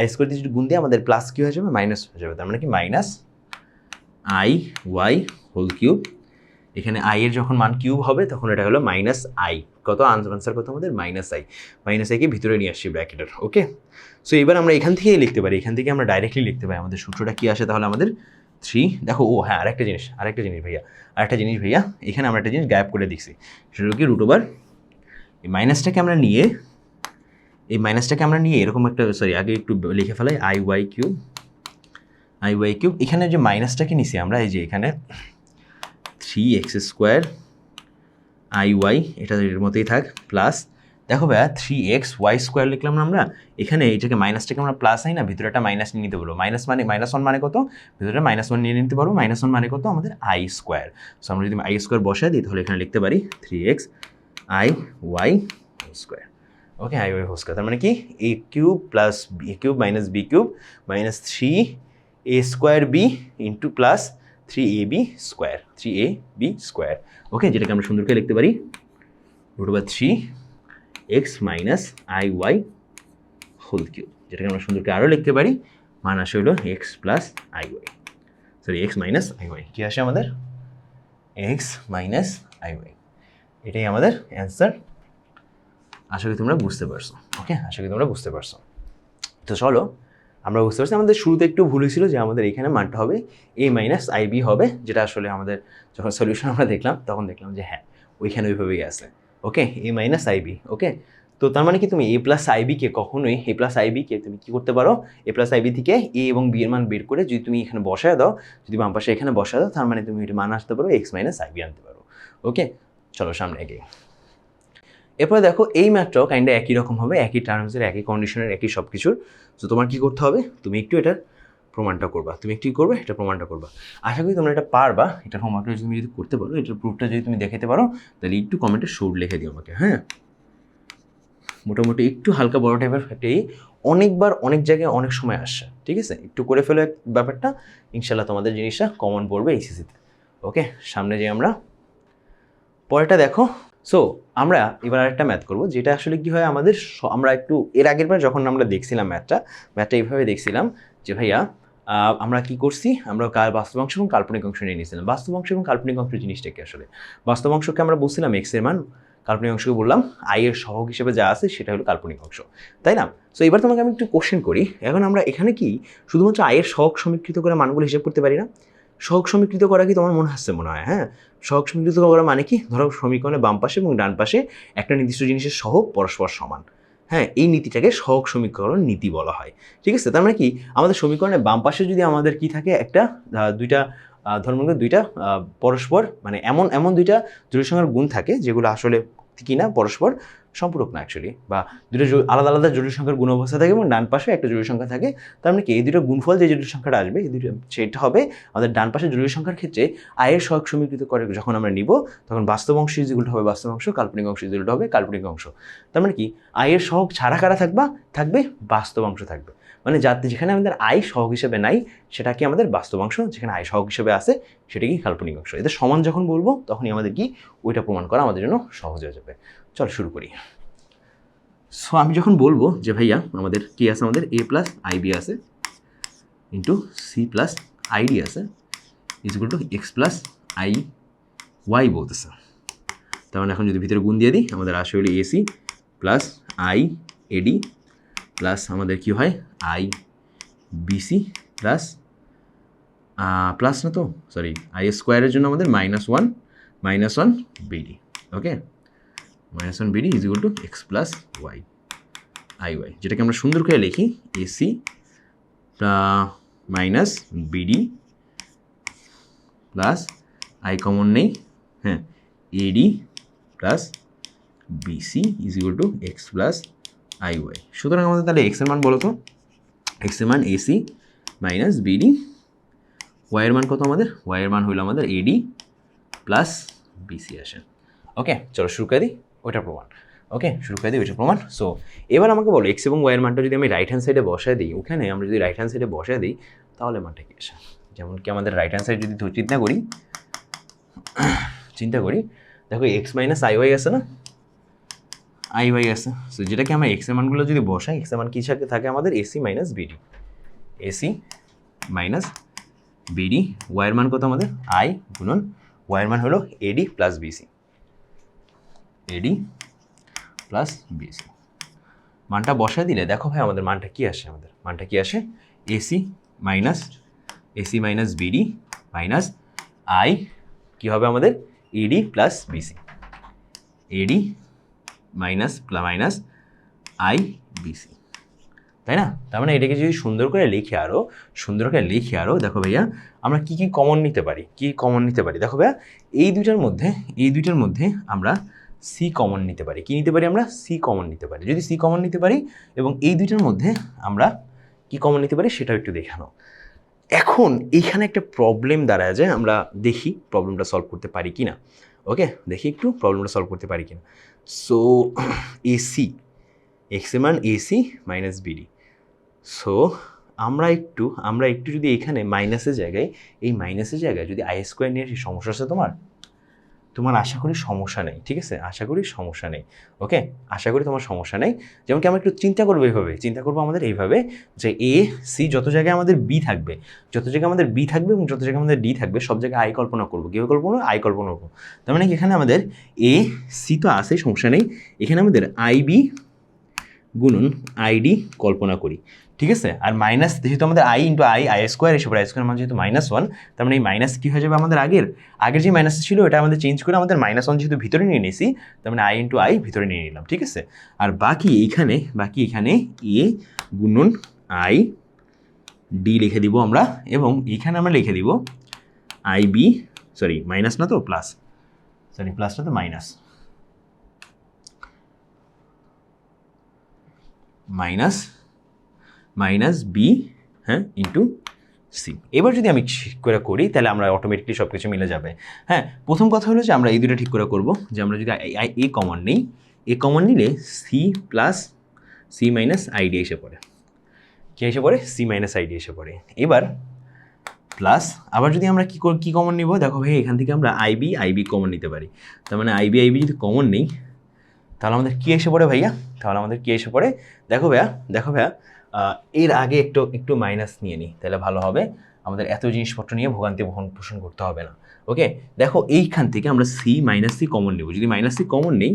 Speaker 1: i² দিয়ে যদি গুণ দিয়ে আমাদের প্লাস কি হয়ে যাবে মাইনাস হয়ে যাবে, তার মানে কি -iy³ এখানে i এর যখন মান কিউব হবে তখন এটা হলো -i, কত আনসার কত আমাদের -i কে ভিতরে নিয়ে আসছি ব্র্যাকেটের। ওকে সো এবার আমরা এখান থেকেই লিখতে পারি, আমরা ডাইরেক্টলি লিখতে পারি আমাদের সূত্রটা কি আসে তাহলে আমাদের 3 দেখো হ্যাঁ আরেকটা জিনিস ভাইয়া এখানে আমরা একটা জিনিস গায়েব করে দিচ্ছি, সেটা কি এই মাইনাসটাকে আমরা নিয়ে এরকম একটা আগে একটু লিখে ফেলাই iy³ এখানে যে মাইনাসটাকে নিছি আমরা এই যে এখানে 3x² iy এটা এর মতোই থাক প্লাস দেখো ভাইয়া 3xy² লিখলাম না আমরা, এখানে এইটাকে মাইনাসটাকে আমরা প্লাস আই না ভিতরে একটা মাইনাস নিয়ে নিতে পারবো, -1 মানে কত ভিতরে -1 নিয়ে নিতে পারবো, -1 মানে কত আমাদের i², সো আমরা যদি i² বসাই দিই তাহলে এখানে লিখতে পারি 3x iy²। ওকে iy², তার মানে কি a³ - b³ -3a² b into plus 3ab²। ওকে যেটাকে আমরা সুন্দর করে লিখতে পারি √3x - iy², যেটাকে আমরা সুন্দর করে আরও লিখতে পারি মান আসে হলো x - iy, x - iy কি আসে আমাদের x - iy, এটাই আমাদের অ্যান্সার। আশা করি তোমরা বুঝতে পারছো। ওকে তো চলো আমরা বুঝতে পারছি আমাদের শুরুতে একটু ভুল হয়েছিল যে আমাদের এখানে মানটা হবে a মাইনাস আইবি হবে, যেটা আসলে আমাদের যখন সলিউশন আমরা দেখলাম তখন দেখলাম যে হ্যাঁ ওইখানে ওইভাবেই আছে। ওকে, a মাইনাস আইবি। ওকে, তো তার মানে কি তুমি a প্লাস আইবিকে কখনোই a প্লাস আইবিকে তুমি কী করতে পারো, a প্লাস আইবি থেকে a এবং b এর মান বের করে যদি তুমি এখানে বসায় দাও, যদি বাম পাশে এখানে বসায় দাও, তার মানে তুমি এটা মান আসতে পারো এক্স মাইনাস আইবি আনতে পারো। ওকে, চলো সামনে এগিয়ে। এরপরে দেখো এই ম্যাথটাও কাইন্ডা একই রকম হবে, একই টার্মসের, একই কন্ডিশনের, একই সব কিছুর। তো তোমার কী করতে হবে, তুমি একটু এটার প্রমাণটা করবা, তুমি একটু করবে এটা প্রমাণটা করবা। আশা করি তোমরা এটা পারবা। এটার হোমওয়ার্কটা তুমি যদি করতে পারো, এটার প্রুফটা যদি তুমি দেখাতে পারো, তাহলে একটু কমেন্টে শোর লিখে দিও আমাকে। হ্যাঁ, মোটামুটি একটু হালকা বড় টাইপের ফ্যাক্টরি অনেকবার অনেক জায়গায় অনেক সময় আসছে, ঠিক আছে? একটু করে ফেলো ব্যাপারটা, ইনশাল্লাহ তোমাদের জিনিসটা কমন পড়বে এইচএসসিতে। ওকে, সামনে যে আমরা পরেরটা দেখো। সো আমরা এবার আরেকটা ম্যাথ করবো, যেটা আসলে কি হয় আমাদের, আমরা একটু এর আগের বার যখন আমরা দেখছিলাম ম্যাথটা এইভাবে দেখছিলাম যে ভাইয়া আমরা কি করছি, আমরা বাস্তব অংশ এবং কাল্পনিক অংশ নিয়ে নিয়েছিলাম। বাস্তব অংশ এবং কাল্পনিক অংশ জিনিসটা কি আসলে, বাস্তব অংশকে আমরা বলছিলাম এক্স এর মান, কাল্পনিক অংশকে বললাম আই এর সহগ হিসেবে যা আছে সেটা হলো কাল্পনিক অংশ, তাই না? সো এবার তোমাকে আমি একটু কোশ্চেন করি, এখন আমরা এখানে কি শুধুমাত্র আই এর সহগ সমীকৃত করে মানগুলো হিসেব করতে পারি না? সহগ সমীকৃত করা কি তোমার মনে আসছে মনে হয়? হ্যাঁ, সহগ সমীকৃত করা মানে কি, ধরো সমীকরণের বাম পাশে এবং ডান পাশে একটা নির্দিষ্ট জিনিসের সহগ পরস্পর সমান। হ্যাঁ, এই নীতিটাকে সহগ সমীকরণ নীতি বলা হয়, ঠিক আছে? তার মানে কি আমাদের সমীকরণের বাম পাশে যদি আমাদের কি থাকে, একটা দুইটা ধর্মকে দুইটা পরস্পর মানে এমন দুইটা জটিল সংখ্যার গুণ থাকে যেগুলো আসলে কি না পরস্পর সম্পূরক না অ্যাকচুয়ালি, বা দুটো আলাদা আলাদা জটিল সংখ্যার গুণ অবস্থা থাকে এবং ডান পাশে একটা জটিল সংখ্যা থাকে। তার মানে কি এই দুটো গুণফল যে জটিল সংখ্যাটা আসবে, এই দুটো সেটা হবে আমাদের ডান পাশে জটিল সংখ্যার ক্ষেত্রে আয়ের সহগ সমীকৃত করে যখন আমরা নিব, তখন বাস্তব অংশ যেগুলো হবে বাস্তব অংশ, কাল্পনিক অংশ যেগুলো হবে কাল্পনিক অংশ। তার মানে কি আয়ের সহগ ছাড়া কারা থাকবে বাস্তব অংশ থাকবে, মানে যাতে যেখানে আমাদের আয় সহগ হিসেবে নাই সেটা কি আমাদের বাস্তব অংশ, যেখানে আয় সহগ হিসেবে আছে সেটা কি কাল্পনিক অংশ। এদের সমান যখন বলবো তখনই আমাদের কি ওইটা প্রমাণ করা আমাদের জন্য সহজ হয়ে যাবে। চল শুরু করি। সো আমি যখন বলবো যে ভাইয়া আমাদের কি আছে, আমাদের এ প্লাস আইবি আছে ইন্টু সি প্লাস আইডি আছে is equal to x plus i y বলতেছে। তার মানে এখন যদি ভিতরে গুণ দিয়ে দিই, আমাদের আসে হলো AC plus I eddy plus আমাদের কি হয় আই বিসি প্লাস প্লাস না তো সরি আই স্কোয়ারের জন্য আমাদের -1 bd. Okay, -1 bd is equal to x plus y i y, যেটাকে আমরা সুন্দর করে লিখি ac minus bd plus i common নেই, হ্যাঁ ad plus bc is equal to x plus i y. সুতরাং আমাদের তাহলে এক্সের মান বলো তো, এক্সের মান এসি মাইনাস বিডি, ওয়াইয়ের মান কত আমাদের, ওয়াইয়ের মান হইল আমাদের এডি প্লাস বিসি আসে। ওকে, চলো শুরু করে দিই ওইটা প্রমাণ। ওকে, শুরু করে দিই ওইটা প্রমাণ। সো এবার আমাকে বলো এক্স এবং ওয়াইয়ের মানটা যদি আমি রাইট হ্যান্ড সাইডে বসায় দিই, ওখানে আমরা যদি রাইট হ্যান্ড সাইডে বসায় দিই তাহলে মানটা কি আসে, যেমন কি আমাদের রাইট হ্যান্ড সাইড যদি চিন্তা করি দেখো এক্স মাইনাস আই ওয়াই আছে না, আই ওয়াই আছে। সো যেটাকে আমরা এক্সের মানগুলো যদি বসাই, এক্সের মান কী থাকে আমাদের ac minus bd, ac minus bd, ওয়াইয়ের মান কত আমাদের আই গুণন ওয়াইয়ের মান হলো ad plus BC, ad plus bc. মানটা বসায় দিলে দেখো ভাই আমাদের মানটা কি আসে, আমাদের মানটা কি আসে AC minus BD minus I কী হবে আমাদের AD plus BC, AD minus I BC, তাই না? তার মানে এটাকে যদি সুন্দর করে লিখে আরও দেখো ভাইয়া আমরা কি কমন নিতে পারি, দেখো ভাইয়া এই দুইটার মধ্যে আমরা সি কমন নিতে পারি। কি নিতে পারি আমরা? সি কমন নিতে পারি। যদি সি কমন নিতে পারি এবং এই দুইটার মধ্যে আমরা কি কমন নিতে পারি সেটাও একটু দেখানো। এখন এইখানে একটা প্রবলেম দাঁড়ায় যায়, আমরা দেখি প্রবলেমটা সলভ করতে পারি কি না। ওকে, দেখি একটু প্রবলেমটা সলভ করতে পারি কিনা। সো এসি এক্সের মান এসি মাইনাস বিডি। সো আমরা একটু যদি এখানে মাইনাসের জায়গায় যদি আই স্কোয়ার নিয়ে আসি, সমস্যা আছে তোমার আশা করি সমস্যা নেই, ঠিক আছে? আশা করি সমস্যা নেই। ওকে, আশা করি তোমার সমস্যা নেই। যেমন কি আমরা একটু চিন্তা করবো আমাদের এইভাবে যে এ সি যত জায়গায় আমাদের বি থাকবে এবং যত জায়গায় আমাদের ডি থাকবে সব জায়গায় আই কল্পনা করবো। কীভাবে কল্পনা? আই কল্পনা করবো। তার মানে কি এখানে আমাদের এ সি তো আছে, সমস্যা নেই। এখানে আমাদের আইবি গুণন আইডি কল্পনা করি। ঠিক আছে। আর মাইনাস যেহেতু আমাদের আই ইন্টু আই স্কোয়ার এসে পড়ে, আই স্কোয়ার মানে যেহেতু -1, তার মানে এই মাইনাস কী হয়ে যাবে আমাদের আগের যে মাইনাস ছিল এটা আমাদের চেঞ্জ করে আমাদের -1 যেহেতু ভিতরে নিয়ে নিয়েছি, তার মানে আই ইন্টু আই ভিতরে নিয়ে নিলাম। ঠিক আছে। আর বাকি এখানে এ গুণন আই ডি লিখে দিব আমরা, এবং এখানে আমরা লিখে দিব আই বি, সরি মাইনাস না তো প্লাস, সরি প্লাস না তো মাইনাস, মাইনাস বি, হ্যাঁ, ইন্টু সি। এবার যদি আমি ঠিক করে করি তাহলে আমরা অটোমেটিকলি সব কিছু মিলে যাবে। হ্যাঁ, প্রথম কথা হলো যে আমরা এই দুটো ঠিক করে করবো, যে আমরা যদি এ কমন নিই, এ কমন নিলে c plus c minus id এসে পড়ে, কি এসে পড়ে, সি মাইনাস আইডি এসে পড়ে। এবার প্লাস আবার যদি আমরা কী কমন নিব, দেখো ভাই এখান থেকে আমরা আইবি কমন নিতে পারি, তার মানে আইবি যদি কমন নেই তাহলে আমাদের কী এসে পড়ে ভাইয়া, তাহলে আমাদের কী এসে পড়ে, দেখো ভাইয়া এর আগে একটু মাইনাস নিয়ে নিই তাহলে ভালো হবে, আমাদের এত জিনিসপত্র নিয়ে ভোগান্তি পোষণ করতে হবে না। ওকে, দেখো এইখান থেকে আমরা সি মাইনাস সি কমন নেব, যদি মাইনাস সি কমন নেই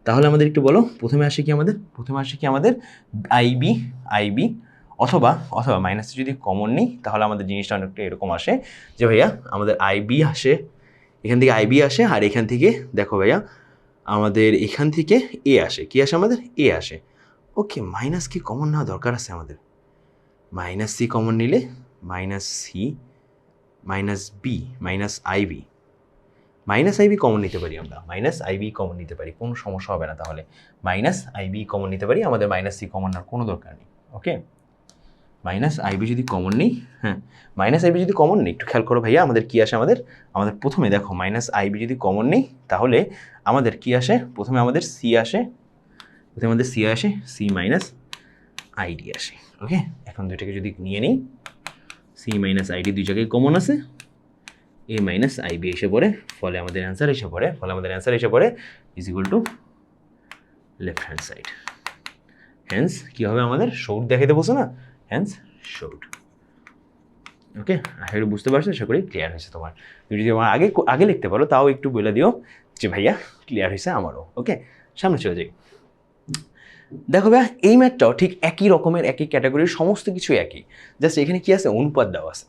Speaker 1: তাহলে আমাদের একটু বলো প্রথমে আসে কি আমাদের আইবি অথবা মাইনাস সি যদি কমন নেই তাহলে আমাদের জিনিসটা অনেকটা এরকম আসে যে ভাইয়া আমাদের আইবি আসে, এখান থেকে আইবি আসে, আর এখান থেকে দেখো ভাইয়া আমাদের এখান থেকে এ আসে, কি আসে আমাদের এ আসে। ওকে, মাইনাস কি কমন নেওয়া দরকার আছে আমাদের, মাইনাস সি কমন নিলে minus c minus b minus ib common নিতে পারি আমরা, কমন নিতে পারি, কোনো সমস্যা হবে না। তাহলে মাইনাস আইবি কমন নিতে পারি, আমাদের মাইনাস সি কমন নেওয়ার কোনো দরকার নেই। ওকে, মাইনাস আইবি যদি কমন নেই, হ্যাঁ মাইনাস আইবি যদি কমন নেই, একটু খেয়াল করো ভাইয়া আমাদের কী আসে, আমাদের প্রথমে দেখো মাইনাস আইবি যদি কমন নেই তাহলে আমাদের কী আসে, প্রথমে আমাদের সি আসে, সি মাইনাস আইডি আসে। ওকে, এখন দুইটাকে যদি নিয়ে নিই, সি মাইনাস আইডি দুই জায়গায় কমন আছে, এ মাইনাস আইবি এসে পড়ে, ফলে আমাদের অ্যান্সার এসে পড়ে is equal to left hand side. Hence কী হবে আমাদের, শোড দেখাতে বসো না, হ্যান্স শোড। ওকে, আশা করি বুঝতে পারছো, আশা করি ক্লিয়ার হয়েছে তোমার। তুমি যদি আমার আগে লিখতে পারো তাও একটু বলে দিও যে ভাইয়া ক্লিয়ার হয়েছে আমারও। ওকে, সামনে চলে যাই। দেখো ভাইয়া এই ম্যাথটাও ঠিক একই রকমের, একই ক্যাটাগরির, সমস্ত কিছু একই, জাস্ট এখানে কি আছে, অনুপাত দেওয়া আছে।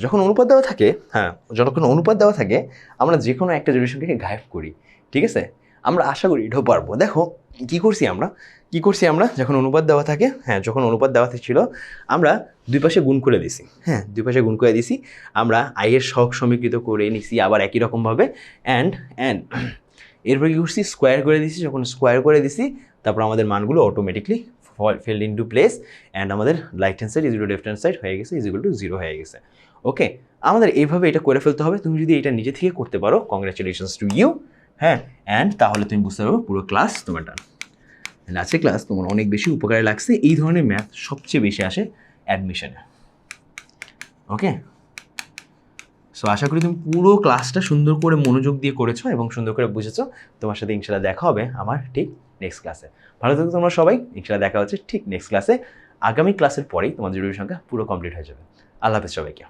Speaker 1: যখন অনুপাত দেওয়া থাকে আমরা যে কোনো একটা জটিল সংখ্যাকে গায়েব করি। ঠিক আছে, আমরা আশা করি এটাও পারবো। দেখো কি করছি আমরা যখন অনুপাত দেওয়া থাকে, যখন অনুপাত দেওয়া ছিল আমরা দুই পাশে গুণ করে দিছি, আমরা আয়ের সহগ সমীকৃত করে নিছি আবার একই রকমভাবে, অ্যান্ড এরপর কি করছি, স্কোয়ার করে দিছি। যখন স্কোয়ার করে দিছি তারপর আমাদের মানগুলো automatically filled into place, and আমাদের right hand side equal to left hand side হয়ে গেছে, ইকুয়াল টু 0 হয়ে গেছে। ওকে, আমাদের এইভাবে এটা করে ফেলতে হবে। তুমি যদি এটা নিজে থেকে করতে পারো, কংগ্রাচুলেশনস টু ইউ। হ্যাঁ, অ্যান্ড তাহলে তুমি বুঝতে পারবো পুরো ক্লাস তোমার ডান। আজকে ক্লাস তোমার অনেক বেশি উপকারে লাগছে। এই ধরনের ম্যাথ সবচেয়ে বেশি আসে অ্যাডমিশনে। ওকে, সো আশা করি তুমি পুরো ক্লাসটা সুন্দর করে মনোযোগ দিয়ে করেছো এবং সুন্দর করে বুঝেছো। তোমার সাথে ইনশাল্লাহ দেখা হবে আমার ঠিক নেক্সট ক্লাসে। ভালো থাকো তোমরা সবাই, ইনশাল্লাহ দেখা হচ্ছে ঠিক নেক্সট ক্লাসে। আগামী ক্লাসের পরেই তোমাদের জরুরি সংখ্যা পুরো কমপ্লিট হয়ে যাবে। আল্লাহ হাফেজ সবাইকে।